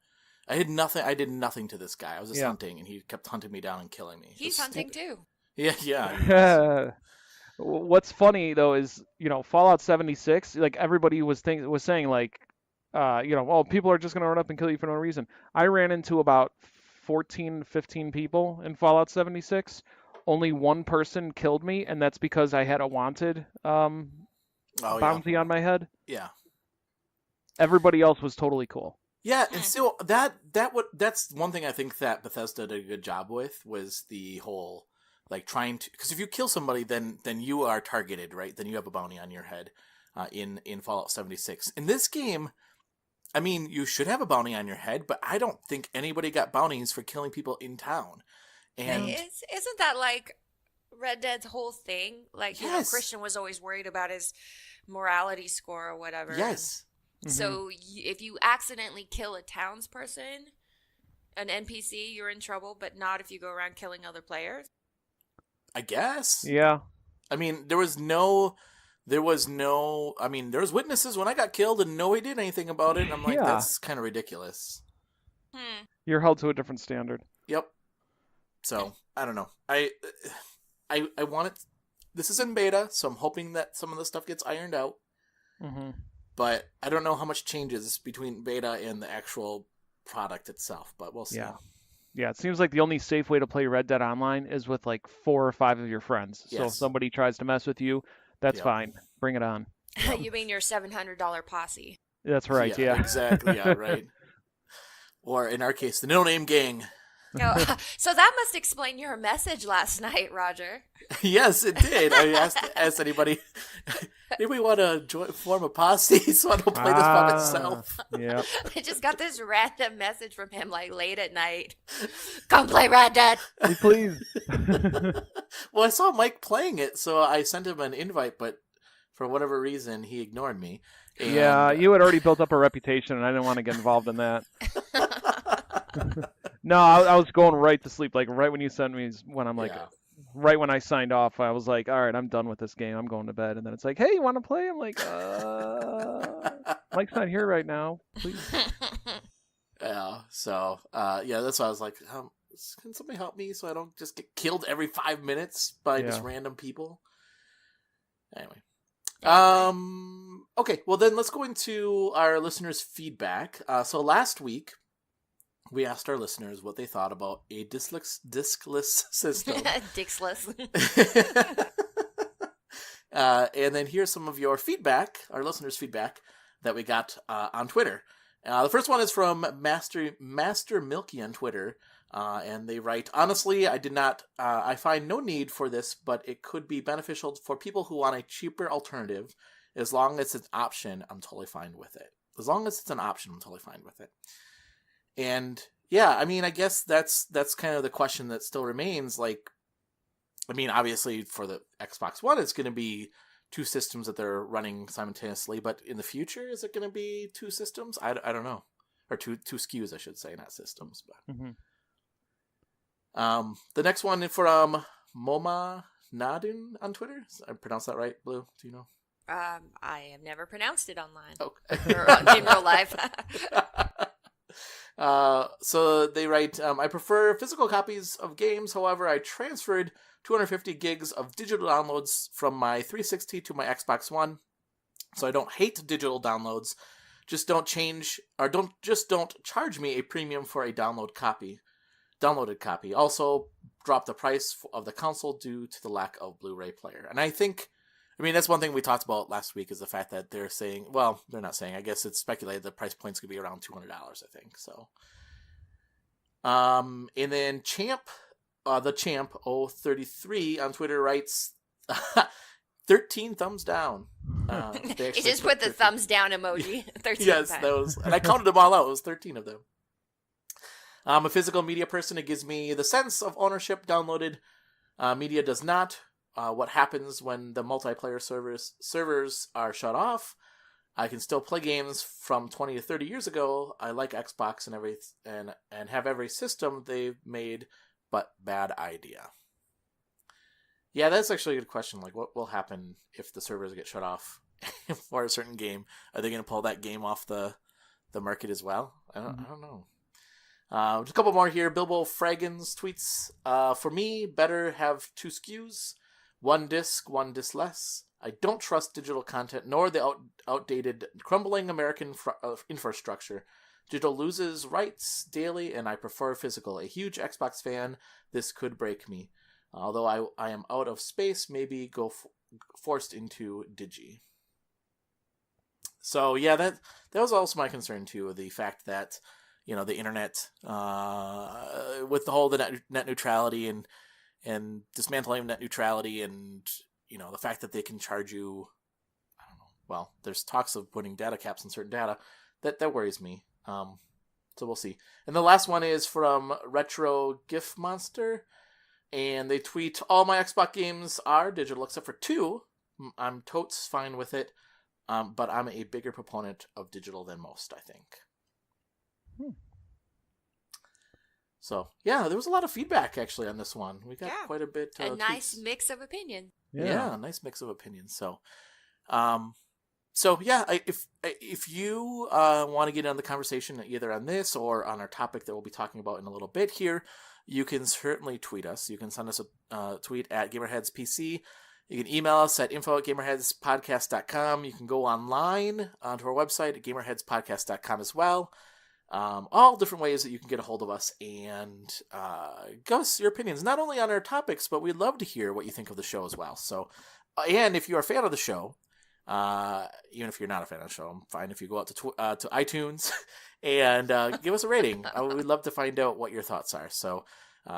A: I did nothing. I did nothing to this guy. I was just hunting, and he kept hunting me down and killing me.
B: He's hunting too.
A: Yeah, yeah.
C: What's funny though is, Fallout 76, like everybody was saying like, well, people are just gonna run up and kill you for no reason. I ran into about 14, 15 people in Fallout 76. Only one person killed me, and that's because I had a wanted bounty on my head.
A: Yeah.
C: Everybody else was totally cool.
A: Yeah, and still that's one thing I think that Bethesda did a good job with, was the whole like trying to, because if you kill somebody, then you are targeted, right? Then you have a bounty on your head. In Fallout 76. In this game, I mean, you should have a bounty on your head, but I don't think anybody got bounties for killing people in town. And
B: Isn't that like Red Dead's whole thing? Like,
A: yes.
B: Christian was always worried about his morality score or whatever.
A: Yes.
B: So if you accidentally kill a townsperson, an NPC, you're in trouble, but not if you go around killing other players.
A: I guess.
C: Yeah.
A: I mean, there was witnesses when I got killed and nobody did anything about it. And I'm like, that's kind of ridiculous.
C: You're held to a different standard.
A: Yep. So, I don't know. I want it. This is in beta, so I'm hoping that some of the stuff gets ironed out.
C: Mm-hmm.
A: But I don't know how much changes between beta and the actual product itself, but we'll see.
C: Yeah, it seems like the only safe way to play Red Dead Online is with like 4 or 5 of your friends.
A: Yes.
C: So if somebody tries to mess with you, that's fine. Bring it on.
B: You mean your $700 posse?
C: That's right, yeah.
A: Exactly, yeah, right. Or in our case, the No Name Gang.
B: So that must explain your message last night, Roger.
A: Yes, it did. I asked anybody want to form a posse so I don't play this by myself.
C: Yeah.
B: I just got this random message from him like late at night. Come play Red Dead.
C: Please.
A: Well, I saw Mike playing it, so I sent him an invite, but for whatever reason, he ignored me. And,
C: yeah, you had already built up a reputation, and I didn't want to get involved in that. No, I was going right to sleep. Like, right when you sent me, when I'm like, right when I signed off, I was like, all right, I'm done with this game. I'm going to bed. And then it's like, hey, you want to play? I'm like, Mike's not here right now. Please.
A: Yeah, so, that's why I was like, can somebody help me so I don't just get killed every 5 minutes by just random people? Anyway. Okay, well then let's go into our listeners' feedback. So last week, we asked our listeners what they thought about a diskless system.
B: Dixless.
A: And then here's some of your feedback, our listeners' feedback, that we got on Twitter. The first one is from Master Milky on Twitter. And they write, honestly, I find no need for this, but it could be beneficial for people who want a cheaper alternative. As long as it's an option, I'm totally fine with it. As long as it's an option, I'm totally fine with it. And yeah, I mean, I guess that's kind of the question that still remains. Like, I mean, obviously for the Xbox One, it's going to be two systems that they're running simultaneously. But in the future, is it going to be two systems? I don't know. Or two SKUs, I should say, not systems. But the next one from Moma Nadun on Twitter. I pronounced that right, Blue? Do you know?
B: I have never pronounced it online.
A: Okay.
B: Or in real life.
A: So they write, I prefer physical copies of games. However, I transferred 250 gigs of digital downloads from my 360 to my Xbox One. So I don't hate digital downloads. Just don't charge me a premium for a downloaded copy. Also, drop the price of the console due to the lack of Blu-ray player. And I mean, that's one thing we talked about last week is the fact that they're saying, well, they're not saying, I guess it's speculated the price point's going to be around $200, I think. So, and then the Champ 033 on Twitter writes, 13 thumbs down.
B: He just put the thumbs down emoji. 13
A: yes,
B: times.
A: those, and I counted them all out. It was 13 of them. I'm a physical media person. It gives me the sense of ownership. Downloaded media does not. What happens when the multiplayer servers are shut off? I can still play games from 20 to 30 years ago. I like Xbox and have every system they've made, but bad idea. Yeah, that's actually a good question. Like, what will happen if the servers get shut off for a certain game? Are they going to pull that game off the market as well? I don't know. Just a couple more here. Bilbo Fraggins tweets, for me, better have two SKUs. One disc less. I don't trust digital content nor the outdated, crumbling American infrastructure. Digital loses rights daily, and I prefer physical. A huge Xbox fan, this could break me. Although I am out of space, maybe go forced into Digi. So yeah, that was also my concern too. The fact that the internet, with the whole net neutrality and dismantling net neutrality, and the fact that they can charge you, I don't know. Well, there's talks of putting data caps on certain data. That worries me. So we'll see. And the last one is from Retro GIF Monster. And they tweet, all my Xbox games are digital except for 2. I'm totes fine with it, but I'm a bigger proponent of digital than most, I think. So, yeah, there was a lot of feedback, actually, on this one. We got quite a bit.
B: A nice mix of opinion.
A: Yeah, a nice mix of opinions. So, yeah, if you want to get on the conversation either on this or on our topic that we'll be talking about in a little bit here, you can certainly tweet us. You can send us a tweet at GamerheadsPC. You can email us at info@gamerheadspodcast.com. You can go online onto our website at gamerheadspodcast.com as well. All different ways that you can get a hold of us and give us your opinions, not only on our topics, but we'd love to hear what you think of the show as well. So, and if you're a fan of the show, even if you're not a fan of the show, I'm fine if you go out to iTunes and give us a rating. We'd love to find out what your thoughts are. So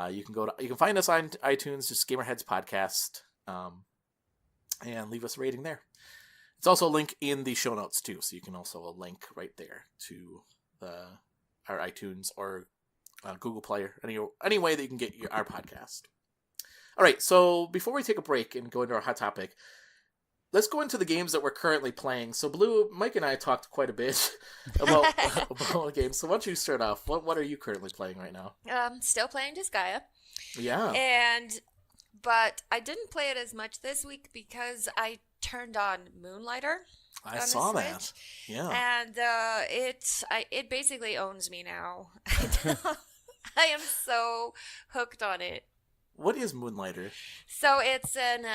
A: you can find us on iTunes, just Gamerheads Podcast, and leave us a rating there. It's also a link in the show notes too, so you can also link right there to our iTunes or Google Player, any way that you can get our podcast. All right, so before we take a break and go into our hot topic, let's go into the games that we're currently playing. So, Blue, Mike and I talked quite a bit about games. So, why don't you start off? What are you currently playing right now?
B: Still playing Disgaea.
A: Yeah.
B: But I didn't play it as much this week because I turned on Moonlighter.
A: I saw that. Yeah.
B: And it basically owns me now. I am so hooked on it.
A: What is Moonlighter?
B: So it's an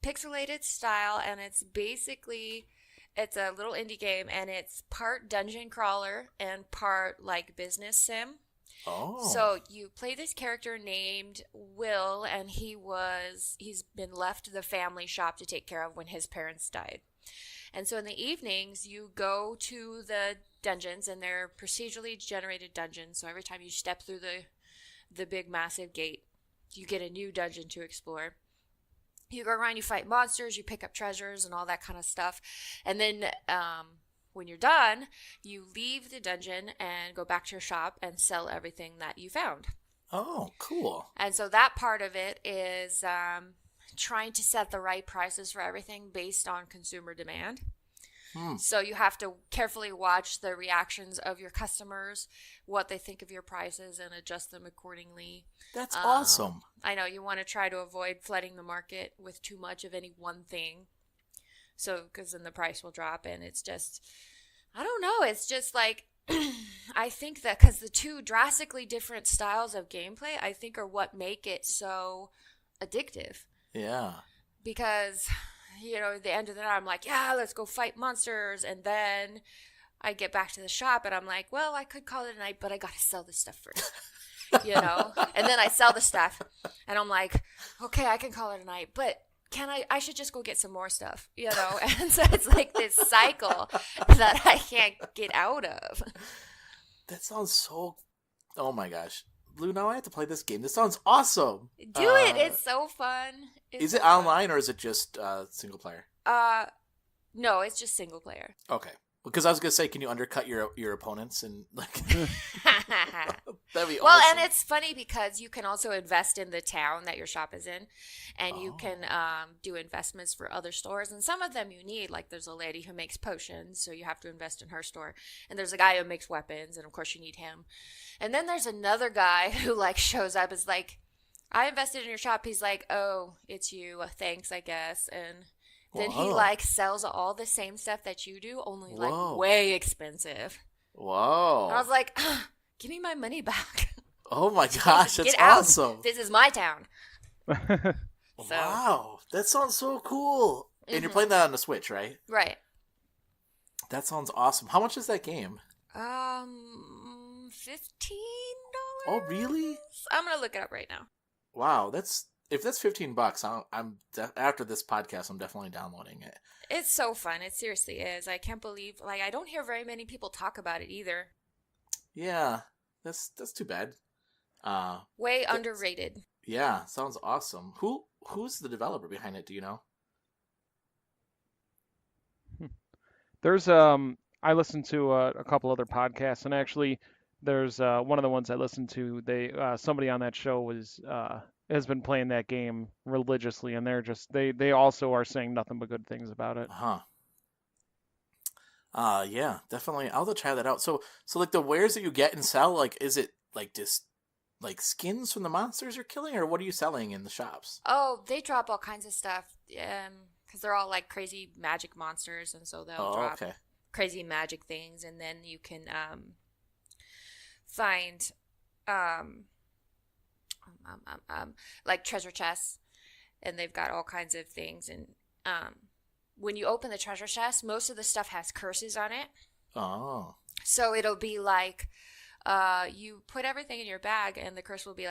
B: pixelated style, and it's a little indie game, and it's part dungeon crawler and part like business sim.
A: Oh.
B: So you play this character named Will, and he's been left the family shop to take care of when his parents died. And so in the evenings, you go to the dungeons, and they're procedurally generated dungeons. So every time you step through the big massive gate, you get a new dungeon to explore. You go around, you fight monsters, you pick up treasures and all that kind of stuff. And then when you're done, you leave the dungeon and go back to your shop and sell everything that you found.
A: Oh, cool.
B: And so that part of it is trying to set the right prices for everything based on consumer demand. So you have to carefully watch the reactions of your customers, what they think of your prices, and adjust them accordingly.
A: That's awesome.
B: I know you want to try to avoid flooding the market with too much of any one thing. So, because then the price will drop, and it's just, I don't know. It's just like, I think that because the two drastically different styles of gameplay, I think, are what make it so addictive.
A: Yeah.
B: Because, at the end of the night, I'm like, yeah, let's go fight monsters. And then I get back to the shop and I'm like, well, I could call it a night, but I got to sell this stuff first, And then I sell the stuff and I'm like, okay, I can call it a night, but I should just go get some more stuff, And so it's like this cycle that I can't get out of.
A: That sounds so, oh my gosh. Lou, now I have to play this game. This sounds awesome.
B: Do it. It's so fun.
A: Is it online or is it just single player?
B: No, it's just single player.
A: Okay. Because I was going to say, can you undercut your opponents? And that'd be
B: well,
A: awesome.
B: and it's funny because you can also invest in the town that your shop is in. And you can do investments for other stores. And some of them you need. Like there's a lady who makes potions, so you have to invest in her store. And there's a guy who makes weapons, and of course you need him. And then there's another guy who shows up is like, I invested in your shop. He's like, oh, it's you. Thanks, I guess. And then he sells all the same stuff that you do, only way expensive.
A: Whoa.
B: And I was like, give me my money back.
A: Oh my gosh, that's
B: Get out.
A: awesome.
B: This is my town.
A: Wow, that sounds so cool. And you're playing that on the Switch, right?
B: Right.
A: That sounds awesome. How much is that game?
B: $15.
A: Oh, really?
B: I'm gonna look it up right now.
A: Wow, if that's $15, after this podcast, I'm definitely downloading it.
B: It's so fun. It seriously is. I can't believe I don't hear very many people talk about it either.
A: Yeah, that's too bad.
B: Way underrated.
A: Yeah, sounds awesome. Who's the developer behind it? Do you know?
C: There's I listen to a couple other podcasts, and actually, there's one of the ones I listened to. Somebody on that show has been playing that game religiously, and they also are saying nothing but good things about it.
A: Yeah, definitely. I'll have to try that out. So the wares that you get and sell, is it just skins from the monsters you're killing, or what are you selling in the shops?
B: Oh, they drop all kinds of stuff. Because they're all crazy magic monsters, and so they'll drop crazy magic things, and then you can find treasure chests, and they've got all kinds of things. And when you open the treasure chest, most of the stuff has curses on it.
A: Oh.
B: So it'll be you put everything in your bag, and the curse will be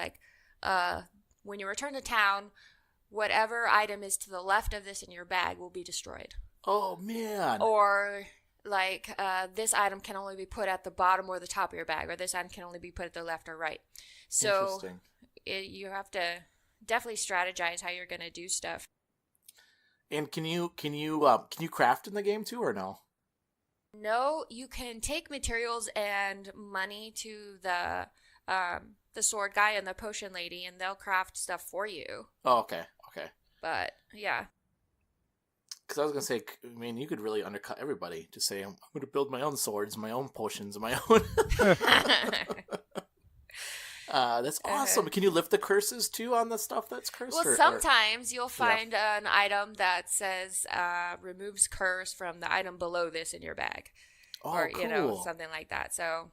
B: when you return to town, whatever item is to the left of this in your bag will be destroyed.
A: Oh, man.
B: Or this item can only be put at the bottom or the top of your bag, or this item can only be put at the left or right. So you have to definitely strategize how you're going to do stuff.
A: And can you craft in the game too, or no?
B: No, you can take materials and money to the sword guy and the potion lady, and they'll craft stuff for you.
A: Oh, okay.
B: But yeah.
A: Because I was gonna say, you could really undercut everybody. Just say, I'm going to build my own swords, my own potions, my own. That's awesome. Can you lift the curses too on the stuff that's cursed?
B: Well, sometimes you'll find an item that says removes curse from the item below this in your bag.
A: Oh,
B: or,
A: cool.
B: Something like that. So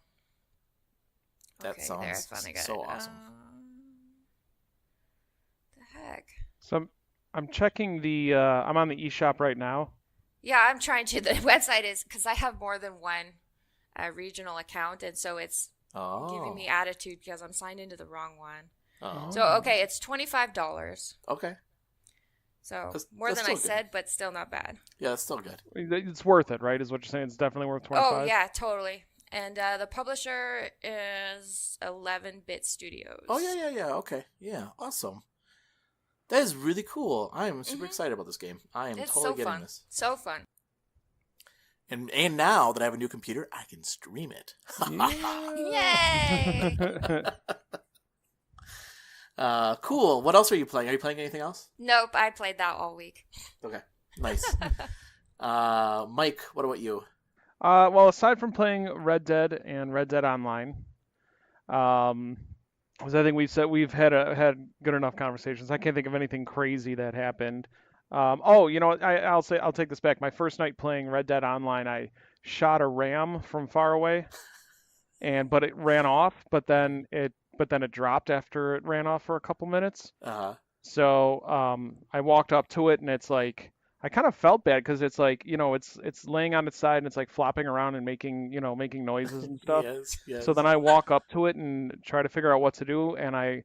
A: that sounds so awesome.
B: The heck?
C: So I'm checking I'm on the eShop right now.
B: Yeah, I'm trying to. The website is, because I have more than one regional account, and so it's giving me attitude because I'm signed into the wrong one.
A: Oh.
B: So, okay, it's $25.
A: Okay.
B: So, that's more than I said, but still not bad.
A: Yeah, that's still good.
C: It's worth it, right? Is what you're saying? It's definitely worth $25?
B: Oh, yeah, totally. And the publisher is 11-Bit Studios.
A: Oh, yeah. Okay. Yeah, awesome. That is really cool. I am super excited about this game. I am totally getting this.
B: So fun.
A: And now that I have a new computer, I can stream it.
B: Yay!
A: Cool. What else are you playing? Are you playing anything else?
B: Nope, I played that all week.
A: Okay, nice. Mike, what about you?
C: Well, aside from playing Red Dead and Red Dead Online, as I think we've had good enough conversations. I can't think of anything crazy that happened. I'll take this back. My first night playing Red Dead Online, I shot a ram from far away, but it ran off. But then it dropped after it ran off for a couple minutes. So I walked up to it, and it's like I kind of felt bad because it's like it's laying on its side and it's like flopping around and making noises and stuff.
A: Yes.
C: So then I walk up to it and try to figure out what to do, and I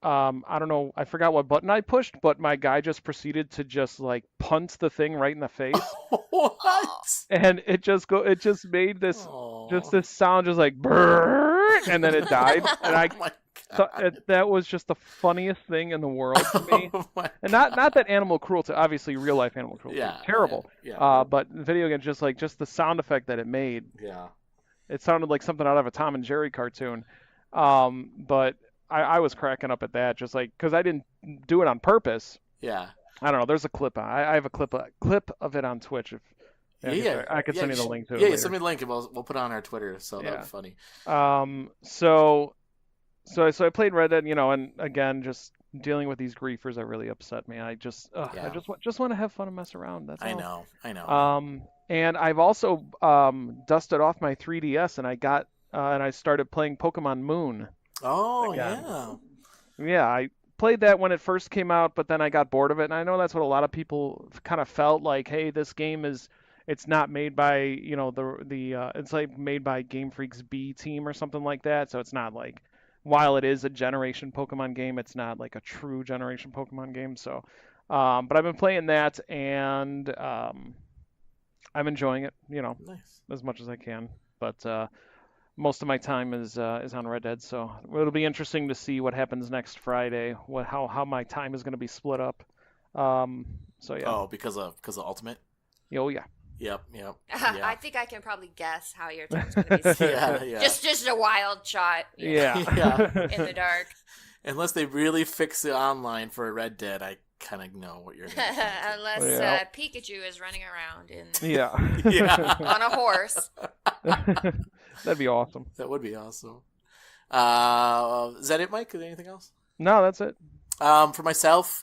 C: don't know, I forgot what button I pushed, but my guy just proceeded to just like punt the thing right in the face.
A: What?
C: And it just made this sound just like brrr, and then it died. And that was just the funniest thing in the world to me. And not that animal cruelty, obviously real life animal cruelty is terrible.
A: Yeah.
C: But video game, just the sound effect that it made.
A: Yeah.
C: It sounded like something out of a Tom and Jerry cartoon. But I was cracking up at that, just like because I didn't do it on purpose.
A: Yeah.
C: I don't know. There's a clip. I have a clip of it on Twitch. I could send you the link to it.
A: Yeah,
C: later.
A: send me the link and we'll put it on our Twitter. So that'd be funny.
C: So I played Red Dead, and again, just dealing with these griefers that really upset me. I just want to have fun and mess around. That's all.
A: I know.
C: And I've also dusted off my 3DS and I started playing Pokemon Moon.
A: Oh,
C: again.
A: yeah.
C: Yeah, I played that when it first came out, but then I got bored of it. And I know that's what a lot of people kind of felt like, hey, this game it's not made by, it's like made by Game Freak's B team or something like that. So it's not like, while it is a generation Pokemon game, it's not like a true generation Pokemon game. So, but I've been playing that and I'm enjoying it,
A: Nice.
C: as much as I can. But most of my time is on Red Dead, so it'll be interesting to see what happens next Friday. How my time is going to be split up. So yeah.
A: Oh, because of Ultimate.
C: Oh yeah.
A: Yep.
B: I think I can probably guess how your time's going to be split.
A: Yeah.
B: Just a wild shot.
C: Yeah.
B: In the dark.
A: Unless they really fix the online for Red Dead, I kind of know what you're going to do.
B: Unless Pikachu is running around
C: on
B: a horse.
C: That'd be awesome.
A: That would be awesome. Is that it, Mike? Is there anything else?
C: No, that's it.
A: For myself,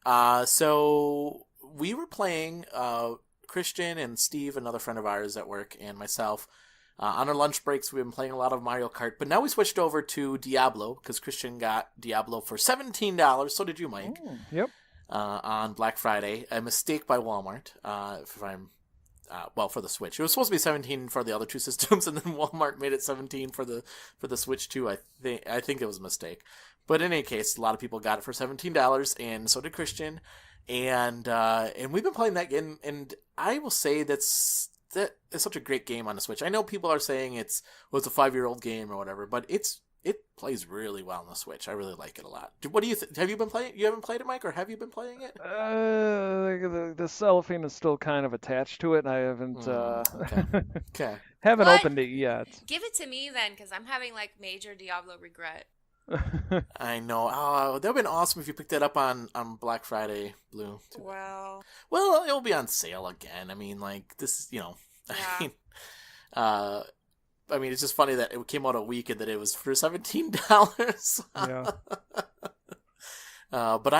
A: so we were playing, Christian and Steve, another friend of ours at work, and myself, on our lunch breaks, we've been playing a lot of Mario Kart, but now we switched over to Diablo, because Christian got Diablo for $17, so did you, Mike.
C: Yep.
A: On Black Friday, a mistake by Walmart, for the Switch. It was supposed to be $17 for the other two systems, and then Walmart made it $17 for the Switch too. I think it was a mistake. But in any case, a lot of people got it for $17, and so did Christian. And we've been playing that game, and I will say that it's such a great game on the Switch. I know people are saying it's a 5-year-old game or whatever, but it plays really well on the Switch. I really like it a lot. What do you think? Have you been playing? You haven't played it, Mike, or have you been playing it?
C: The cellophane is still kind of attached to it, and I haven't
A: Okay.
C: haven't opened it yet.
B: Give it to me then, because I'm having like major Diablo regret.
A: I know. Oh, that would have been awesome if you picked it up on Black Friday, Blue.
B: Well,
A: it'll be on sale again. I mean, like, this,
B: Yeah.
A: I mean, it's just funny that it came out a week and that it was for $17.
C: Yeah.
A: But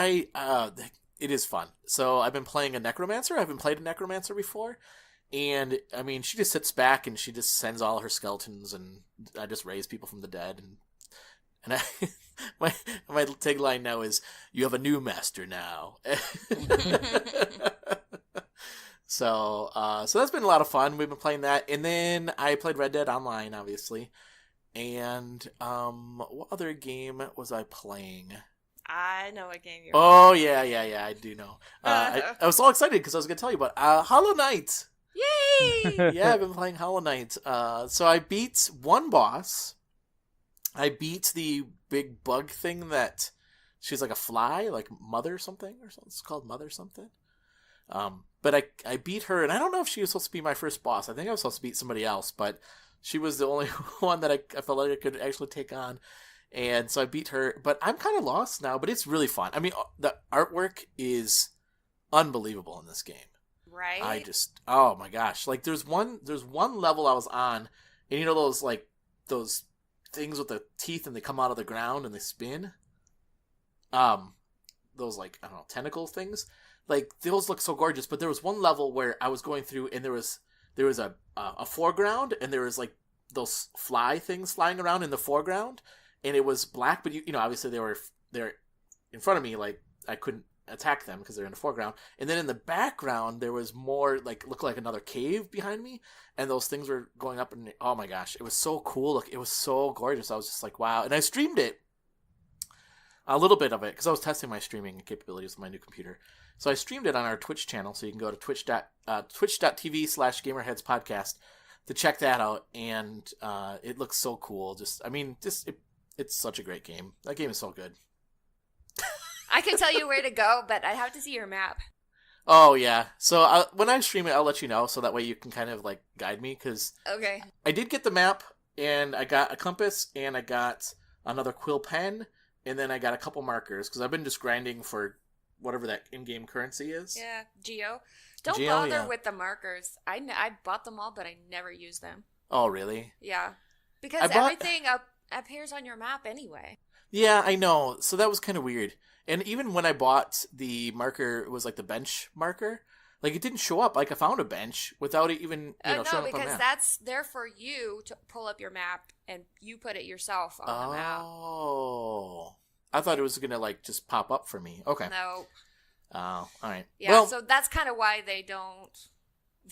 A: it is fun. So I've been playing a Necromancer. I haven't played a Necromancer before. And, I mean, she just sits back and she just sends all her skeletons, and I just raise people from the dead. And my tagline now is, "You have a new master now." So that's been a lot of fun. We've been playing that, and then I played Red Dead Online, obviously. And what other game was I playing?
B: I know what game you're
A: Oh, yeah, I do know. I was all excited because I was going to tell you about Hollow Knight.
B: Yay!
A: Yeah, I've been playing Hollow Knight. So I beat one boss. I beat the big bug thing that she's like a fly, like Mother something or something. It's called Mother something. But I beat her, and I don't know if she was supposed to be my first boss. I think I was supposed to beat somebody else, but she was the only one that I felt like I could actually take on. And so I beat her, but I'm kind of lost now, but it's really fun. I mean, the artwork is unbelievable in this game.
B: Right?
A: I just, oh my gosh. Like there's one level I was on, and you know those things with the teeth and they come out of the ground and they spin? Those like, I don't know, tentacle things? Like those look so gorgeous, but there was one level where I was going through and there was a foreground and there was like those fly things flying around in the foreground and it was black, but you know, obviously they're in front of me, like I couldn't attack them because they're in the foreground. And then in the background there was more like looked like another cave behind me, and those things were going up and oh my gosh, it was so cool. Look, it was so gorgeous. I was just like, wow. And I streamed it, a little bit of it, because I was testing my streaming capabilities with my new computer. So I streamed it on our Twitch channel, so you can go to twitch.tv/Gamerheads Podcast to check that out. And it looks so cool. It's such a great game. That game is so good.
B: I can tell you where to go, but I'd have to see your map.
A: Oh, yeah. So when I stream it, I'll let you know, so that way you can kind of like guide me, because
B: Okay.
A: I did get the map, and I got a compass, and I got another quill pen, and then I got a couple markers, because I've been just grinding for whatever that in-game currency is.
B: Yeah, Geo. Don't
A: Geo,
B: bother
A: yeah.
B: with the markers. I bought them all, but I never use them.
A: Oh, really?
B: Yeah. Because
A: I bought-
B: everything appears on your map anyway.
A: Yeah, I know. So that was kind of weird. And even when I bought the marker, it was like the bench marker. Like it didn't show up. Like I found a bench without it even,
B: No,
A: showing up on the
B: because
A: map.
B: that's there for you to pull up your map and you put it yourself on the map.
A: Oh. I thought it was going to like just pop up for me. Okay.
B: No.
A: Oh, all right.
B: Yeah,
A: Well,
B: so that's kind of why they don't.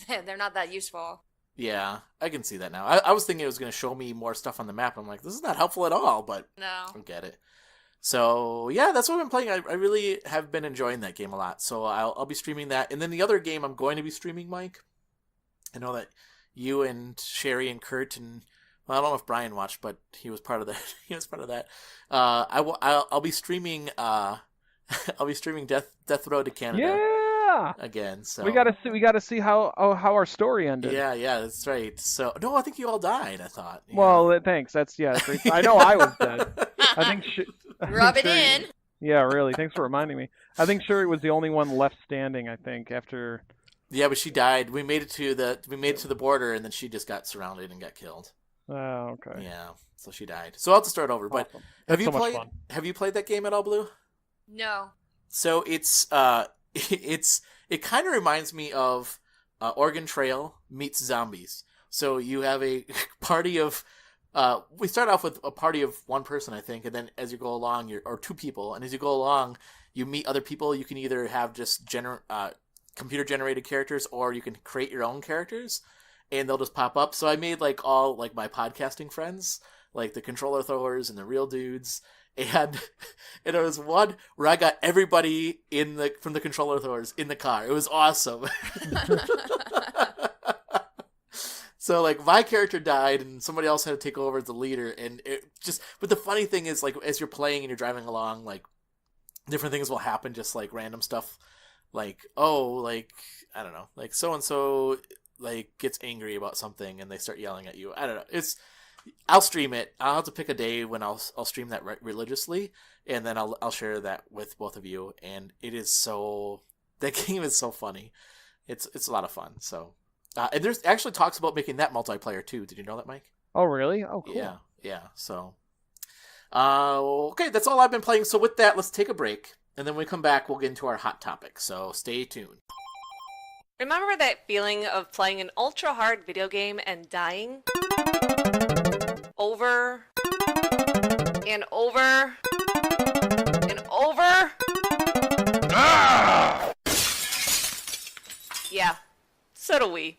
B: They're not that useful.
A: yeah, I can see that now. I was thinking it was going to show me more stuff on the map. I'm like, this is not helpful at all, but
B: No.
A: I get it. So, yeah, that's what I've been playing. I really have been enjoying that game a lot. So I'll be streaming that. And then the other game I'm going to be streaming, Mike, I know that you and Sherry and Kurt and, well, I don't know if Brian watched, but he was part of that. He was part of that. I'll be streaming, I'll be streaming Death Road to Canada.
C: Yeah.
A: Again, so
C: We gotta see how our story ended.
A: Yeah, that's right. So no, I think you all died. I thought. Yeah.
C: Well, thanks. That's great. I know I was dead. I think
B: Rub it
C: Sherry-
B: in.
C: Yeah, really. Thanks for reminding me. I think Sherry was the only one left standing. I think after.
A: Yeah, but she died. We made it to the border, and then she just got surrounded and got killed.
C: Oh, okay.
A: Yeah, so she died. So I'll have to start over. But
C: Awesome.
A: have
C: That's
A: you
C: so much
A: played?
C: fun.
A: Have you played that game at all, Blue?
B: No.
A: So it's it kind of reminds me of Oregon Trail meets zombies. So you have a party of we start off with a party of one person, I think, and then as you go along, or two people, and as you go along, you meet other people. You can either have just computer generated characters, or you can create your own characters, and they'll just pop up. So I made like all like my podcasting friends, like the controller throwers and the real dudes. And there was one where I got everybody from the controller throwers in the car. It was awesome. So like my character died and somebody else had to take over as the leader, and but the funny thing is, like, as you're playing and you're driving along, like different things will happen, just like random stuff, like, oh, like, I don't know, like so and so like gets angry about something and they start yelling at you. I don't know. I'll stream it. I'll have to pick a day when I'll stream that religiously, and then I'll share that with both of you. And it is that game is so funny. It's a lot of fun. So, and there's actually talks about making that multiplayer too. Did you know that, Mike?
C: Oh, really? Oh, cool.
A: Yeah. So, okay, that's all I've been playing. So with that, let's take a break, and then when we come back, we'll get into our hot topic. So stay tuned.
D: Remember that feeling of playing an ultra-hard video game and dying? Over and over and over? Ah! Yeah, so do we.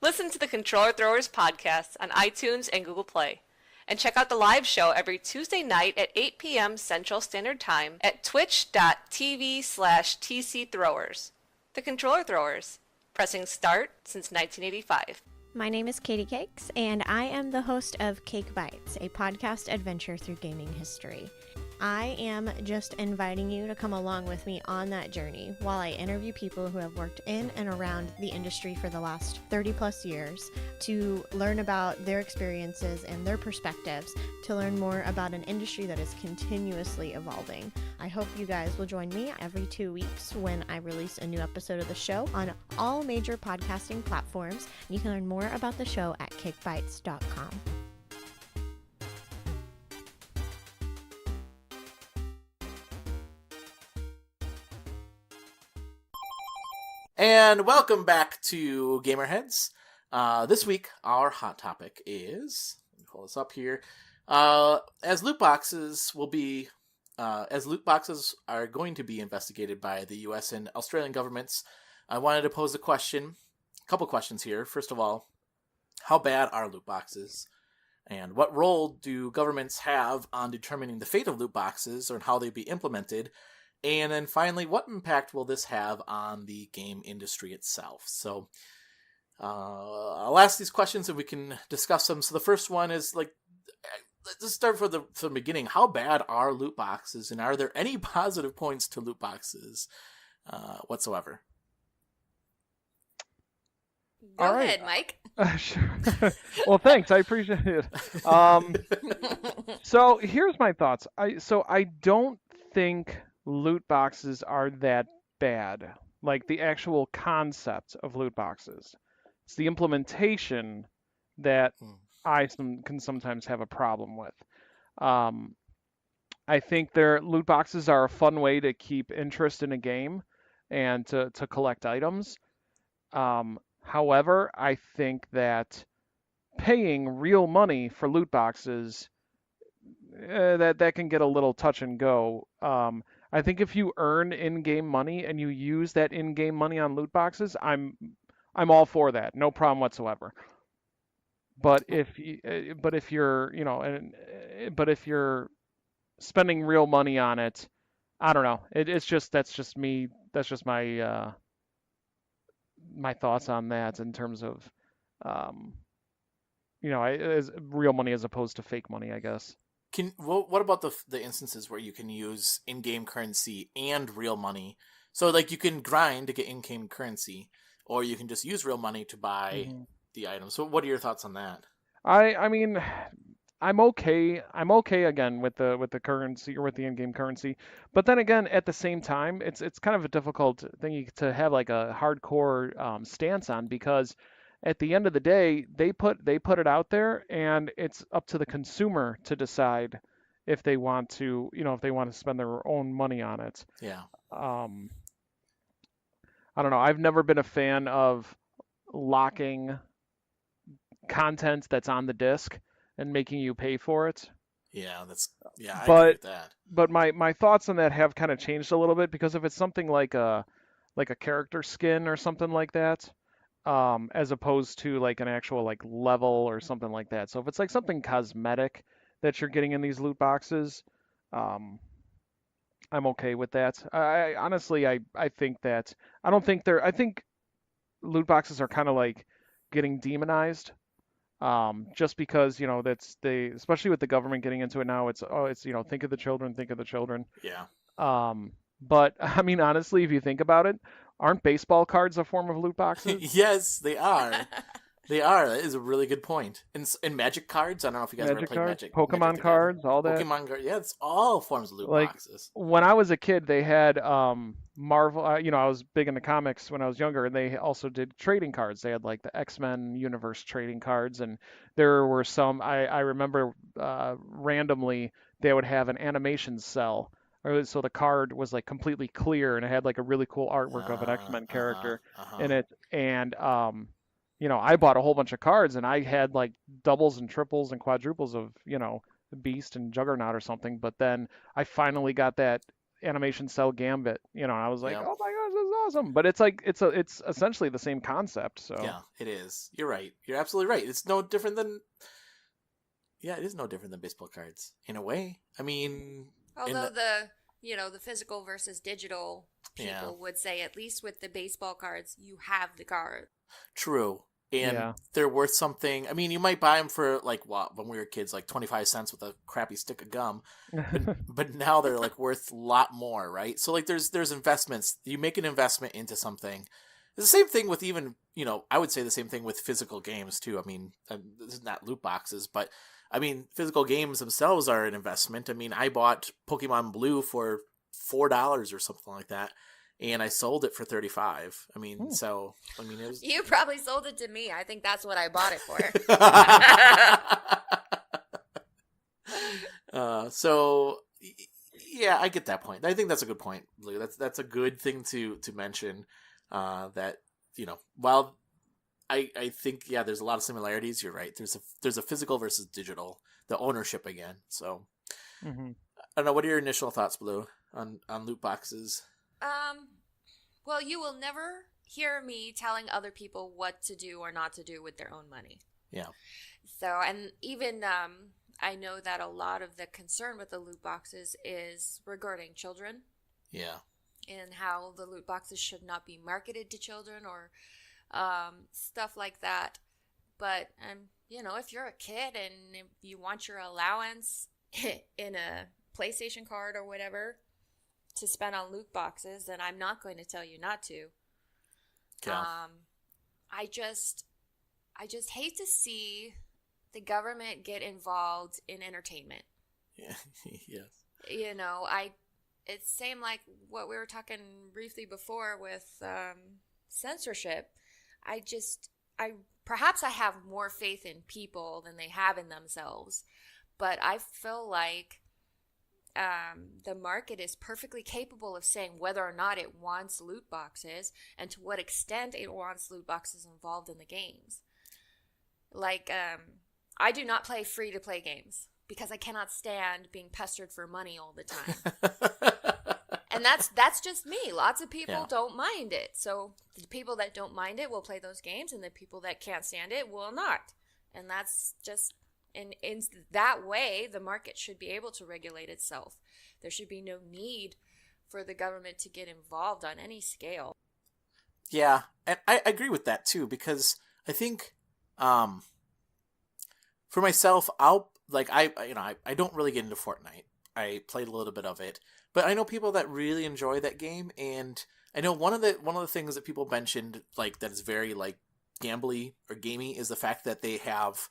D: Listen to the Controller Throwers podcast on iTunes and Google Play. And check out the live show every Tuesday night at 8 p.m. Central Standard Time at twitch.tv/TCThrowers. The Controller Throwers. pressing start since 1985.
E: My name is Katie Cakes, and I am the host of Cake Bites, a podcast adventure through gaming history. I am just inviting you to come along with me on that journey while I interview people who have worked in and around the industry for the last 30 plus years to learn about their experiences and their perspectives, to learn more about an industry that is continuously evolving. I hope you guys will join me every 2 weeks when I release a new episode of the show on all major podcasting platforms. You can learn more about the show at cakebites.com.
A: And welcome back to Gamerheads. This week, our hot topic is, let me pull this up here, as loot boxes are going to be investigated by the U.S. and Australian governments. I wanted to pose a couple questions here. First of all, how bad are loot boxes? And what role do governments have on determining the fate of loot boxes or how they be implemented? And then finally, what impact will this have on the game industry itself? So I'll ask these questions and we can discuss them. So the first one is, let's start from the beginning. How bad are loot boxes, and are there any positive points to loot boxes whatsoever?
B: Go
C: All
B: ahead,
C: right.
B: Mike.
C: Sure. Well, thanks. I appreciate it. So here's my thoughts. I don't think loot boxes are that bad. Like the actual concept of loot boxes. It's the implementation that can sometimes have a problem with. I think loot boxes are a fun way to keep interest in a game and to collect items. However, I think that paying real money for loot boxes, that can get a little touch and go. I think if you earn in-game money and you use that in-game money on loot boxes, I'm all for that, no problem whatsoever. But if you're spending real money on it, I don't know. That's just me. That's just my my thoughts on that in terms of as real money as opposed to fake money, I guess.
A: What about the instances where you can use in-game currency and real money? So you can grind to get in-game currency, or you can just use real money to buy the item. So what are your thoughts on that?
C: I mean, I'm okay again with the currency or with the in-game currency, but then again, at the same time, it's kind of a difficult thing to have like a hardcore stance on, because at the end of the day, they put it out there, and it's up to the consumer to decide if they want to spend their own money on it.
A: Yeah.
C: I don't know. I've never been a fan of locking content that's on the disc and making you pay for it.
A: Yeah, I agree with that.
C: But my thoughts on that have kind of changed a little bit, because if it's something like a character skin or something like that, as opposed to like an actual like level or something like that. So if it's like something cosmetic that you're getting in these loot boxes, I'm okay with that. I honestly think that I think loot boxes are kind of like getting demonized. Just because, especially with the government getting into it now, it's think of the children.
A: Yeah.
C: But I mean, honestly, if you think about it, aren't baseball cards a form of loot boxes?
A: Yes, they are. They are. That is a really good point. And Magic cards, I don't know if you guys ever played Magic.
C: Pokemon cards, all that.
A: Pokemon cards, yeah, it's all forms of loot boxes.
C: When I was a kid, they had Marvel. I was big into comics when I was younger, and they also did trading cards. They had like the X-Men universe trading cards, and there were some. I remember randomly they would have an animation cell. So the card was like completely clear, and it had like a really cool artwork of an X-Men character in it. And I bought a whole bunch of cards, and I had like doubles and triples and quadruples of Beast and Juggernaut or something. But then I finally got that animation cell Gambit, and I was like, oh my gosh, this is awesome. But it's like it's essentially the same concept. So
A: yeah, it is. You're right. You're absolutely right. It's no different than it is no different than baseball cards in a way. I mean.
B: Although the physical versus digital people would say, at least with the baseball cards, you have the card.
A: True. And they're worth something. I mean, you might buy them for, like, when we were kids, like 25 cents with a crappy stick of gum. But now they're, like, worth a lot more, right? So, like, there's investments. You make an investment into something. It's the same thing with even, I would say the same thing with physical games, too. I mean, this is not loot boxes, but, I mean, physical games themselves are an investment. I mean, I bought Pokemon Blue for $4 or something like that. And I sold it for $35. I mean, it was...
B: You probably sold it to me. I think that's what I bought it for.
A: Yeah, I get that point. I think that's a good point, Blue. That's a good thing to mention. That while I think there's a lot of similarities. You're right. There's a physical versus digital, the ownership again. So I don't know. What are your initial thoughts, Blue, on loot boxes?
B: Well, you will never hear me telling other people what to do or not to do with their own money.
A: Yeah.
B: So, and even, I know that a lot of the concern with the loot boxes is regarding children.
A: Yeah. And
B: how the loot boxes should not be marketed to children or, stuff like that. But, if you're a kid and you want your allowance in a PlayStation card or whatever to spend on loot boxes, then I'm not going to tell you not to.
A: Yeah.
B: I just hate to see the government get involved in entertainment.
A: Yeah. Yes.
B: It's same like what we were talking briefly before with censorship. Perhaps I have more faith in people than they have in themselves, but I feel like the market is perfectly capable of saying whether or not it wants loot boxes and to what extent it wants loot boxes involved in the games. Like, I do not play free-to-play games because I cannot stand being pestered for money all the time. And that's just me. Lots of people don't mind it. So the people that don't mind it will play those games, and the people that can't stand it will not. And that's just... And in that way, the market should be able to regulate itself. There should be no need for the government to get involved on any scale.
A: Yeah, and I agree with that too, because I think for myself, I don't really get into Fortnite. I played a little bit of it, but I know people that really enjoy that game, and I know one of the things that people mentioned, like, that is very like gambly or gamey, is the fact that they'll have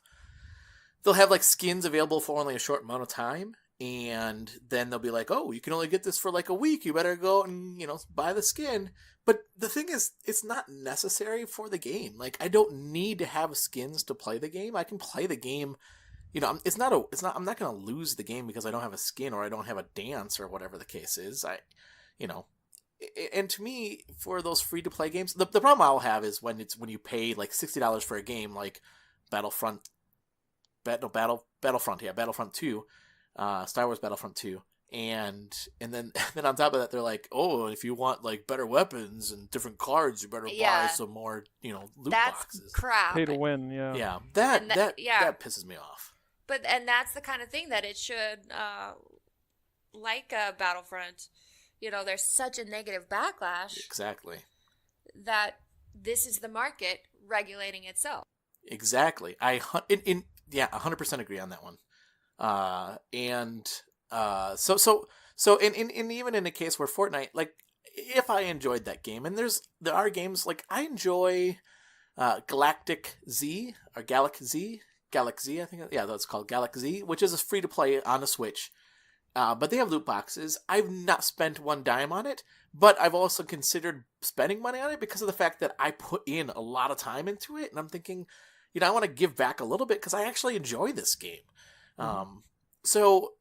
A: like skins available for only a short amount of time, and then they'll be like, oh, you can only get this for like a week, you better go and buy the skin. But the thing is, it's not necessary for the game. Like, I don't need to have skins to play the game. I can play the game. I'm not going to lose the game because I don't have a skin or I don't have a dance or whatever the case is. And to me, for those free to play games, the problem I'll have is when you pay like $60 for a game like Battlefront 2, Star Wars Battlefront 2, and then on top of that, they're like, oh, if you want like better weapons and different cards, you better buy some more, loot boxes.
B: That's crap.
C: Pay to win,
A: Yeah, that pisses me off.
B: And that's the kind of thing that it should, like Battlefront, there's such a negative backlash.
A: Exactly.
B: That this is the market regulating itself.
A: Exactly. 100% agree on that one. So even in a case where Fortnite, like, if I enjoyed that game, and there are games like I enjoy, Galactic Z, I think, that's called Galaxy Z, which is a free to play on the Switch. But they have loot boxes. I've not spent one dime on it, but I've also considered spending money on it because of the fact that I put in a lot of time into it, and I'm thinking, I want to give back a little bit because I actually enjoy this game. So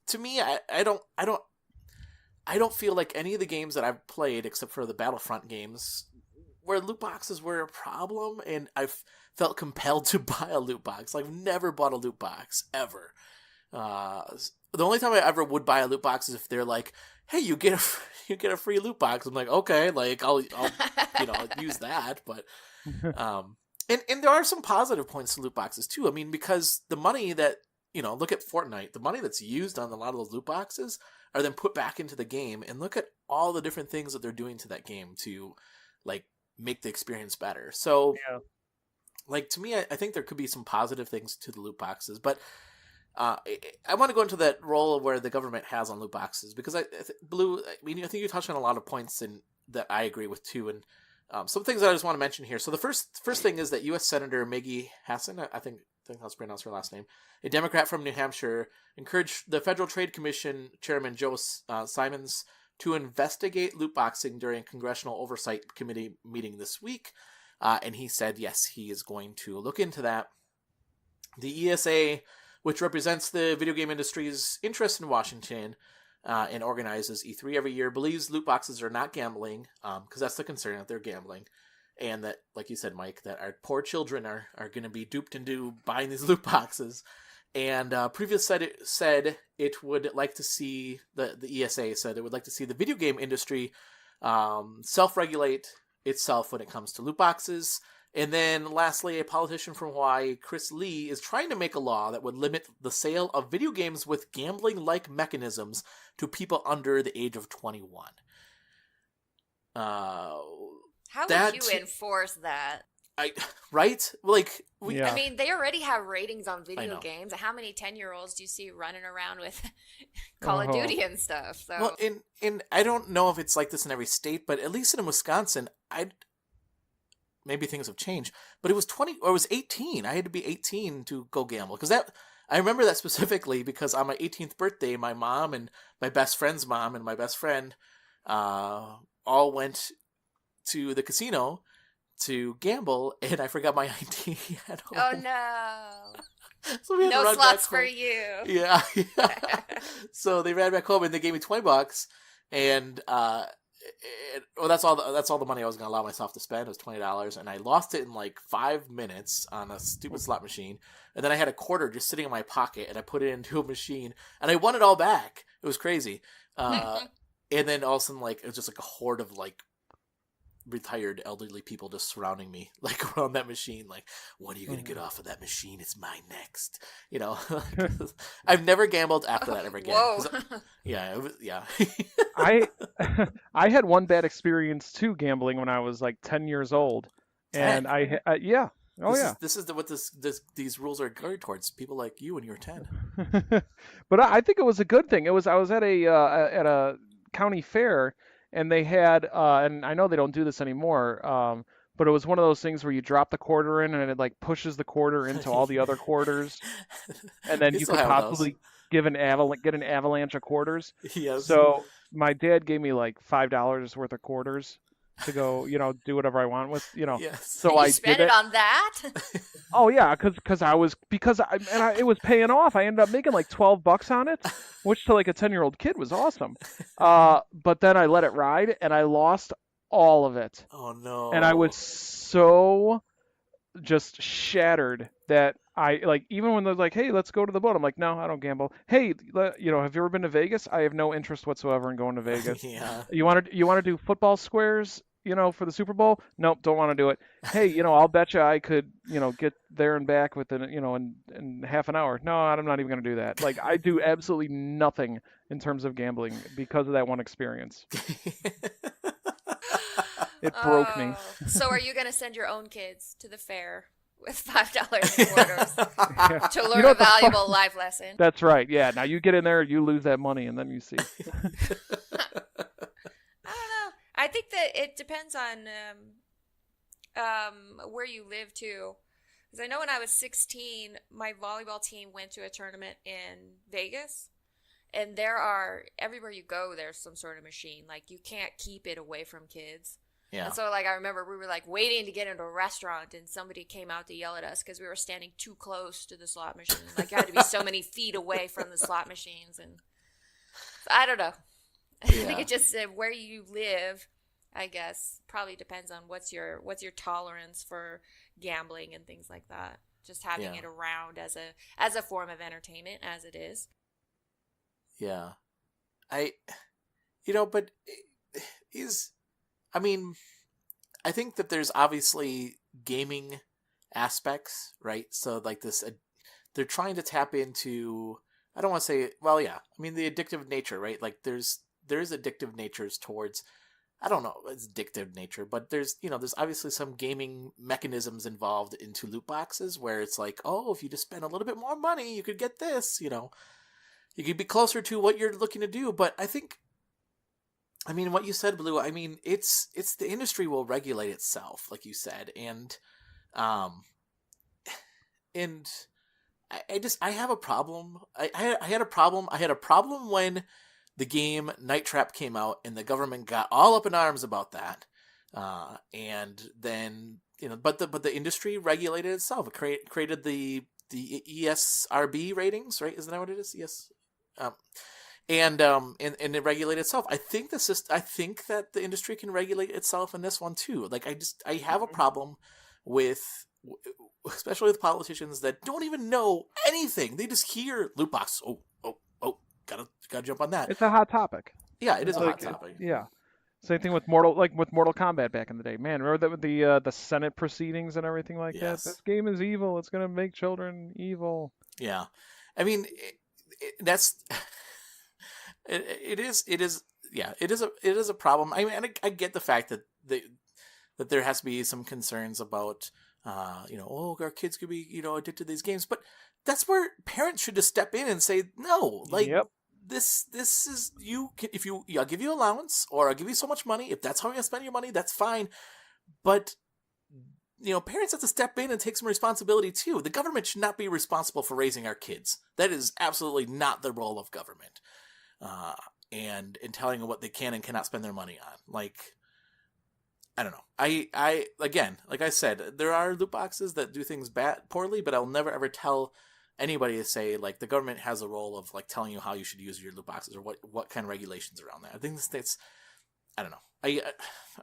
A: to me, I don't feel like any of the games that I've played, except for the Battlefront games, where loot boxes were a problem, and I've felt compelled to buy a loot box. I've never bought a loot box ever. The only time I ever would buy a loot box is if they're like, hey, you get a free loot box. I'm like, okay, like I'll use that, but and there are some positive points to loot boxes too. I mean, because the money that look at Fortnite. The money that's used on a lot of those loot boxes are then put back into the game, and look at all the different things that they're doing to that game to, like, make the experience better. So, like, to me, I think there could be some positive things to the loot boxes, but I want to go into that role where the government has on loot boxes, because Blue, I think you touched on a lot of points that I agree with too, and some things that I just want to mention here. So the first thing is that U.S. Senator Maggie Hassan, I think that's pronounced her last name, a Democrat from New Hampshire, encouraged the Federal Trade Commission Chairman Joe Simons to investigate loot boxing during a Congressional Oversight Committee meeting this week. And he said, yes, he is going to look into that. The ESA, which represents the video game industry's interest in Washington and organizes E3 every year, believes loot boxes are not gambling, because that's the concern, that they're gambling. And that, like you said, Mike, that our poor children are going to be duped into buying these loot boxes. And previously said it would like to see, the ESA said it would like to see the video game industry self-regulate itself when it comes to loot boxes. And then lastly, a politician from Hawaii, Chris Lee, is trying to make a law that would limit the sale of video games with gambling-like mechanisms to people under the age of 21.
B: How would you enforce that?
A: Right? Like,
B: I mean, they already have ratings on video games. How many 10-year-olds do you see running around with Call of Duty and stuff? So.
A: Well, and I don't know if it's like this in every state, but at least in Wisconsin, maybe things have changed, but it was 20 or it was 18. I had to be 18 to go gamble, because I remember that specifically because on my 18th birthday, my mom and my best friend's mom and my best friend all went to the casino to gamble, and I forgot my ID at home.
B: Oh no.
A: So we had
B: no
A: to run
B: slots
A: back
B: for
A: home.
B: you.
A: Yeah. So they ran back home and they gave me $20, and that's all the money I was going to allow myself to spend was $20, and I lost it in like 5 minutes on a stupid slot machine. And then I had a quarter just sitting in my pocket, and I put it into a machine, and I won it all back. It was crazy. And then all of a sudden, like, it was just like a horde of like retired elderly people just surrounding me, like, around that machine, like, when are you gonna get off of that machine? It's mine next. I've never gambled after that ever again.
B: Whoa.
A: Yeah.
C: I had one bad experience too gambling when I was like 10 years old, and this is what these rules are geared towards, people like you when you were 10. But I think it was a good thing. I was at a county fair, and they had, and I know they don't do this anymore, but it was one of those things where you drop the quarter in, and it like pushes the quarter into all the other quarters, and then you could possibly get an avalanche of quarters.
A: Yes.
C: So my dad gave me like $5 worth of quarters to go, do whatever I want with,
A: Yes.
C: So
B: I spent it on that.
C: Oh yeah, because it was paying off. I ended up making like $12 on it, which to like a 10-year-old kid was awesome. But then I let it ride, and I lost all of it.
A: Oh no!
C: And I was so just shattered that I, like, even when they're like, "Hey, let's go to the boat," I'm like, "No, I don't gamble." Hey, have you ever been to Vegas? I have no interest whatsoever in going to Vegas.
A: Yeah.
C: You want to do football squares? For the Super Bowl? Nope, don't want to do it. Hey, I'll bet you I could, get there and back within, in half an hour. No, I'm not even going to do that. Like, I do absolutely nothing in terms of gambling because of that one experience. It broke me.
B: So are you going to send your own kids to the fair with $5 in quarters to learn a valuable life lesson?
C: That's right. Yeah. Now you get in there, you lose that money, and then you see.
B: I think that it depends on where you live too. Because I know when I was 16, my volleyball team went to a tournament in Vegas, and everywhere you go, there's some sort of machine. Like, you can't keep it away from kids.
A: Yeah.
B: And so, like, I remember we were like waiting to get into a restaurant, and somebody came out to yell at us because we were standing too close to the slot machine. Like, you had to be so many feet away from the slot machines, and I don't know.
A: Yeah.
B: I think it just where you live, I guess, probably depends on what's your tolerance for gambling and things like that. Just having it around as a form of entertainment, as it is.
A: Yeah, but I think that there's obviously gaming aspects, right? So like this they're trying to tap into, I don't want to say, well, yeah, I mean, the addictive nature, right? Like there's addictive natures towards, I don't know, it's addictive nature, but there's obviously some gaming mechanisms involved into loot boxes where it's like, oh, if you just spend a little bit more money, you could get this, you could be closer to what you're looking to do. But I think, I mean, what you said, Blue, I mean, it's the industry will regulate itself, like you said. And I have a problem. I had a problem when the game Night Trap came out and the government got all up in arms about that. And then, but the industry regulated itself. It created the ESRB ratings, right? Isn't that what it is? Yes. And it regulated itself. I think that the industry can regulate itself in this one too. Like I have a problem with, especially with politicians that don't even know anything. They just hear loot box. Oh, gotta jump on that.
C: It's a hot topic.
A: Yeah, it is a hot topic.
C: Yeah. Same thing with Mortal Kombat back in the day. Man, remember that with the Senate proceedings and everything like
A: Yes.
C: that? This game is evil. It's gonna make children evil.
A: Yeah. I mean, it is a problem. I mean, I get the fact that there has to be some concerns about, our kids could be, addicted to these games, but that's where parents should just step in and say, no, like,
C: Yep.
A: this is, I'll give you allowance, or I'll give you so much money. If that's how you're going to spend your money, that's fine. But, parents have to step in and take some responsibility too. The government should not be responsible for raising our kids. That is absolutely not the role of government. And telling them what they can and cannot spend their money on. Like, I don't know. I again, like I said, there are loot boxes that do things poorly, but I'll never ever tell anybody to say, like, the government has a role of, like, telling you how you should use your loot boxes or what kind of regulations around that. I think that's I don't know. I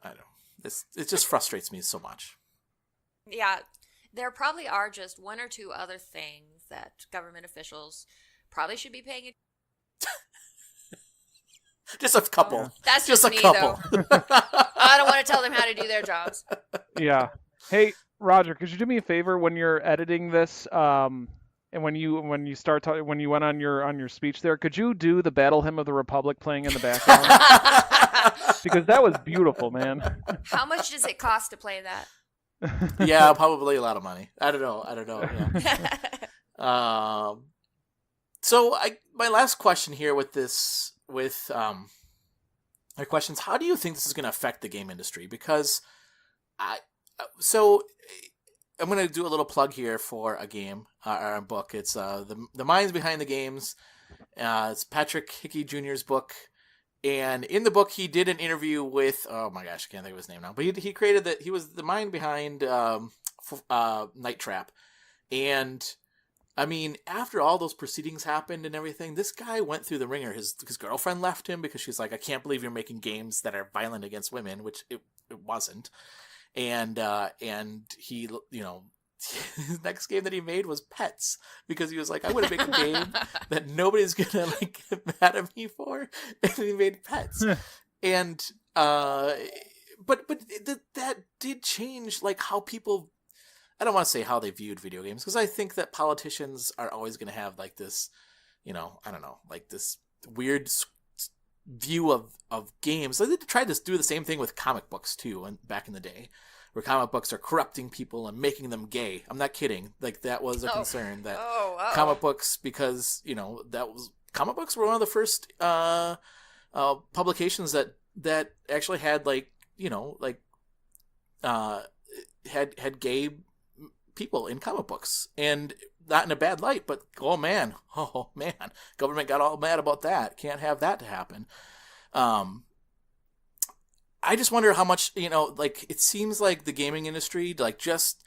A: don't know. It just frustrates me so much.
B: Yeah, there probably are just one or two other things that government officials probably should be paying attention.
A: Just a couple.
B: Oh, that's just
A: a
B: me,
A: couple.
B: though. I don't want to tell them how to do their jobs.
C: Yeah. Hey, Roger, could you do me a favor when you're editing this, and when you start talking, when you went on your speech there, could you do the Battle Hymn of the Republic playing in the background? Because that was beautiful, man.
B: How much does it cost to play that?
A: Yeah, probably a lot of money. I don't know. Yeah. So my last question here with my questions, how do you think this is going to affect the game industry? Because I'm going to do a little plug here for a game, or a book. It's the Minds Behind the Games. It's Patrick Hickey Jr.'s book. And in the book, he did an interview with, oh my gosh, I can't think of his name now, but he created that. He was the mind behind Night Trap. And I mean, after all those proceedings happened and everything, this guy went through the ringer. His girlfriend left him because she's like, I can't believe you're making games that are violent against women, which it wasn't. And he, his next game that he made was Pets, because he was like, I want to make a game that nobody's gonna like get mad at me for, and he made Pets. And but that did change like how people, I don't want to say how they viewed video games, because I think that politicians are always going to have like this, I don't know, like this weird view of games. Like they tried to do the same thing with comic books too, and back in the day, where comic books are corrupting people and making them gay. I'm not kidding. Like that was a concern that comic books, because comic books were one of the first publications that actually had had gay people in comic books, and not in a bad light, but oh man, government got all mad about that. Can't have that to happen. I just wonder how much, like it seems like the gaming industry like just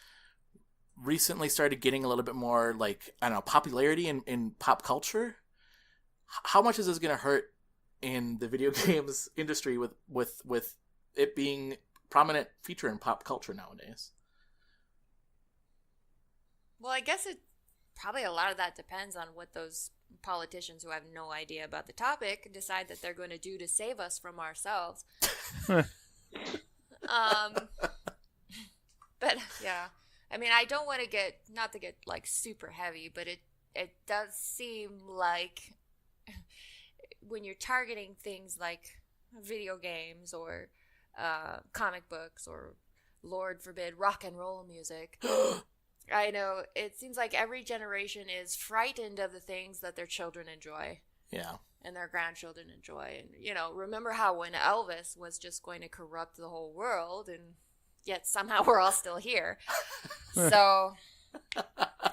A: recently started getting a little bit more like, I don't know, popularity in pop culture. How much is this going to hurt in the video games industry with it being prominent feature in pop culture nowadays?
B: Well, I guess probably a lot of that depends on what those politicians who have no idea about the topic decide that they're going to do to save us from ourselves. But yeah, I mean, I don't want to not to get like super heavy, but it does seem like when you're targeting things like video games or comic books or, Lord forbid, rock and roll music. I know, it seems like every generation is frightened of the things that their children enjoy.
A: Yeah.
B: And their grandchildren enjoy. And, remember how when Elvis was just going to corrupt the whole world, and yet somehow we're all still here. So, I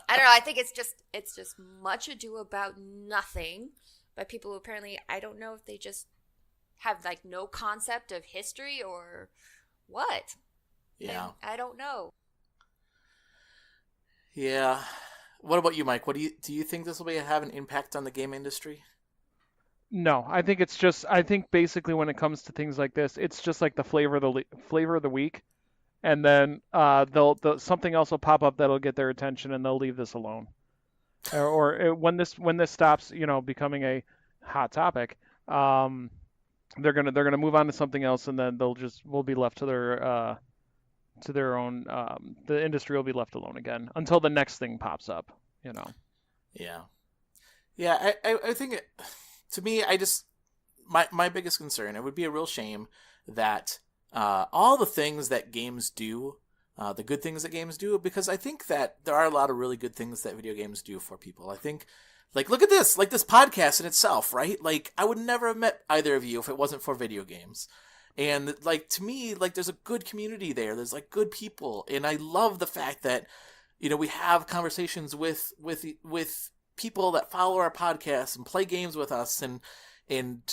B: don't know. I think it's just much ado about nothing by people who apparently, I don't know if they just have like no concept of history or what.
A: Yeah.
B: I don't know.
A: Yeah. What about you, Mike? Do you think this will have an impact on the game industry?
C: No, I think basically when it comes to things like this, it's just like the flavor of the week, and then they'll something else will pop up that'll get their attention, and they'll leave this alone. Or when this stops, becoming a hot topic, they're gonna move on to something else, and then we'll be left to their own. The industry will be left alone again until the next thing pops up.
A: Yeah. Yeah, I think to me, my biggest concern, it would be a real shame that all the things that games do, the good things that games do, because I think that there are a lot of really good things that video games do for people. I think, like, look at this, like this podcast in itself, right? Like, I would never have met either of you if it wasn't for video games. And, like, to me, like, there's a good community there. There's, like, good people. And I love the fact that, we have conversations with people that follow our podcast and play games with us and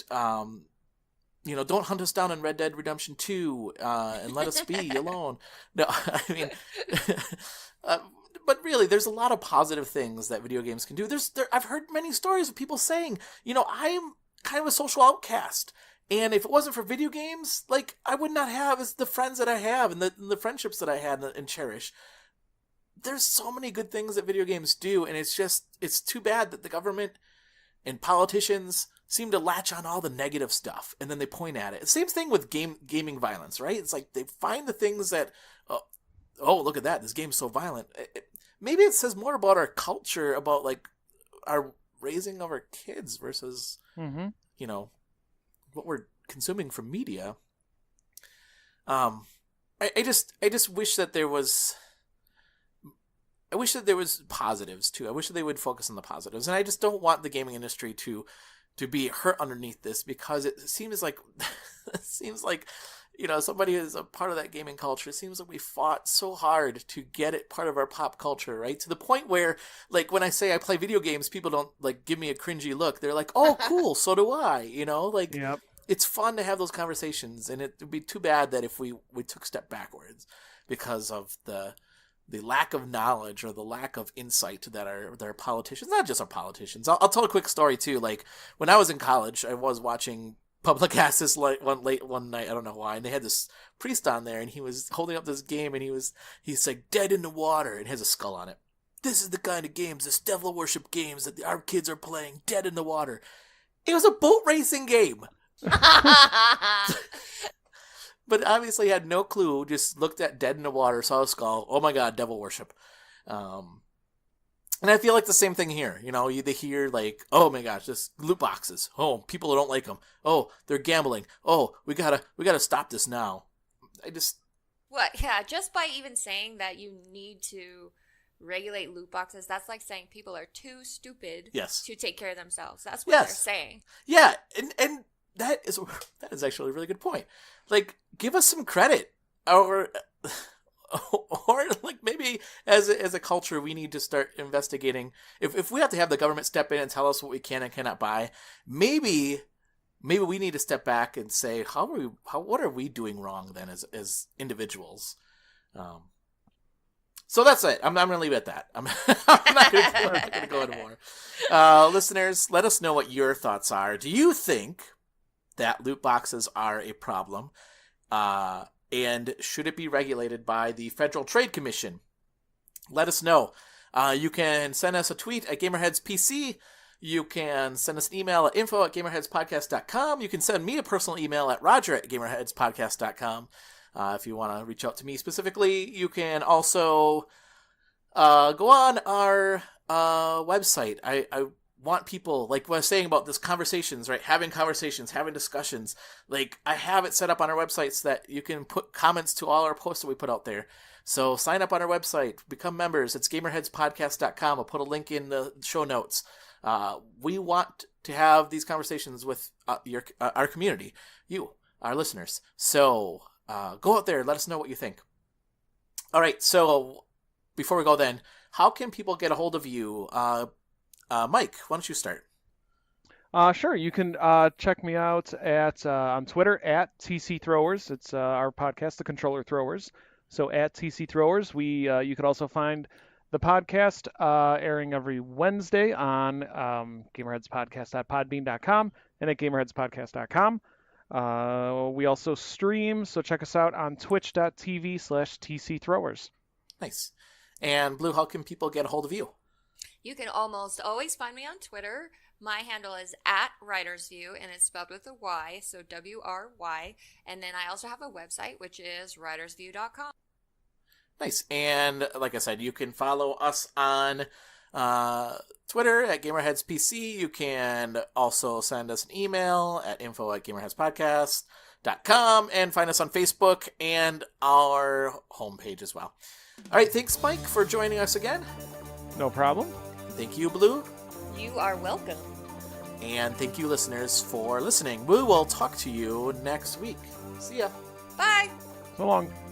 A: don't hunt us down in Red Dead Redemption 2 and let us be alone. No, I mean, but really, there's a lot of positive things that video games can do. I've heard many stories of people saying, I'm kind of a social outcast. And if it wasn't for video games, like, I would not have the friends that I have and the friendships that I had and cherish. There's so many good things that video games do, and it's too bad that the government and politicians seem to latch on all the negative stuff, and then they point at it. Same thing with gaming violence, right? It's like they find the things that, oh, look at that, this game's so violent. Maybe it says more about our culture, about, like, our raising of our kids versus, what we're consuming from media. I just wish that there was... I wish that there was positives too. I wish that they would focus on the positives, and I just don't want the gaming industry to be hurt underneath this, because it seems like somebody is a part of that gaming culture. It seems like we fought so hard to get it part of our pop culture, right? To the point where, like, when I say I play video games, people don't, like, give me a cringy look. They're like, "Oh, cool, so do I."
C: Yep.
A: It's fun to have those conversations, and it would be too bad that if we took a step backwards because of the lack of knowledge or the lack of insight that our politicians, not just our politicians. I'll tell a quick story too. Like, when I was in college, I was watching Public Access one night. I don't know why. And they had this priest on there, and he was holding up this game, and he's like, "Dead in the Water," and has a skull on it. "This is the kind of games, this devil worship games that our kids are playing. Dead in the Water." It was a boat racing game. But obviously had no clue, just looked at Dead in the Water, saw a skull. Oh my God, devil worship. And I feel like the same thing here. They hear, like, "Oh my gosh, this loot boxes. Oh, people don't like them. Oh, they're gambling. Oh, we gotta stop this now."
B: What? Yeah, just by even saying that you need to regulate loot boxes, that's like saying people are too stupid to take care of themselves. That's what they're saying.
A: Yeah, and that is actually a really good point. Like, give us some credit, or like, maybe as a culture we need to start investigating. If we have to have the government step in and tell us what we can and cannot buy, maybe we need to step back and say, what are we doing wrong then as individuals? So that's it. I'm gonna leave it at that. I'm not gonna go into more. Listeners, let us know what your thoughts are. Do you think that loot boxes are a problem? And should it be regulated by the Federal Trade Commission? Let us know. You can send us a tweet at GamerheadsPC. You can send us an email at info@gamerheadspodcast.com. You can send me a personal email at roger@gamerheadspodcast.com. If you want to reach out to me specifically, you can also go on our website. I want people, like what I was saying about this conversations, right? Having conversations, having discussions. Like, I have it set up on our website so that you can put comments to all our posts that we put out there. So sign up on our website, become members. It's gamerheadspodcast.com. I'll put a link in the show notes. We want to have these conversations with our community, you, our listeners. So go out there, let us know what you think. All right, so before we go then, how can people get a hold of you? Mike, why don't you start?
C: Sure. You can check me out at on Twitter at TC Throwers. It's our podcast, The Controller Throwers. So at TC Throwers, you could also find the podcast airing every Wednesday on gamerheadspodcast.podbean.com and at gamerheadspodcast.com. We also stream, so check us out on twitch.tv/TC Throwers.
A: Nice. And Blue, how can people get a hold of you?
B: You can almost always find me on Twitter. My handle is @WritersView, and it's spelled with a Y, so WRY. And then I also have a website, which is writersview.com.
A: Nice. And like I said, you can follow us on Twitter at GamerheadsPC. You can also send us an email at info@gamerheadspodcast.com and find us on Facebook and our homepage as well. All right. Thanks, Mike, for joining us again.
C: No problem.
A: Thank you, Blue.
B: You are welcome.
A: And thank you, listeners, for listening. We will talk to you next week. See ya.
B: Bye.
C: So long.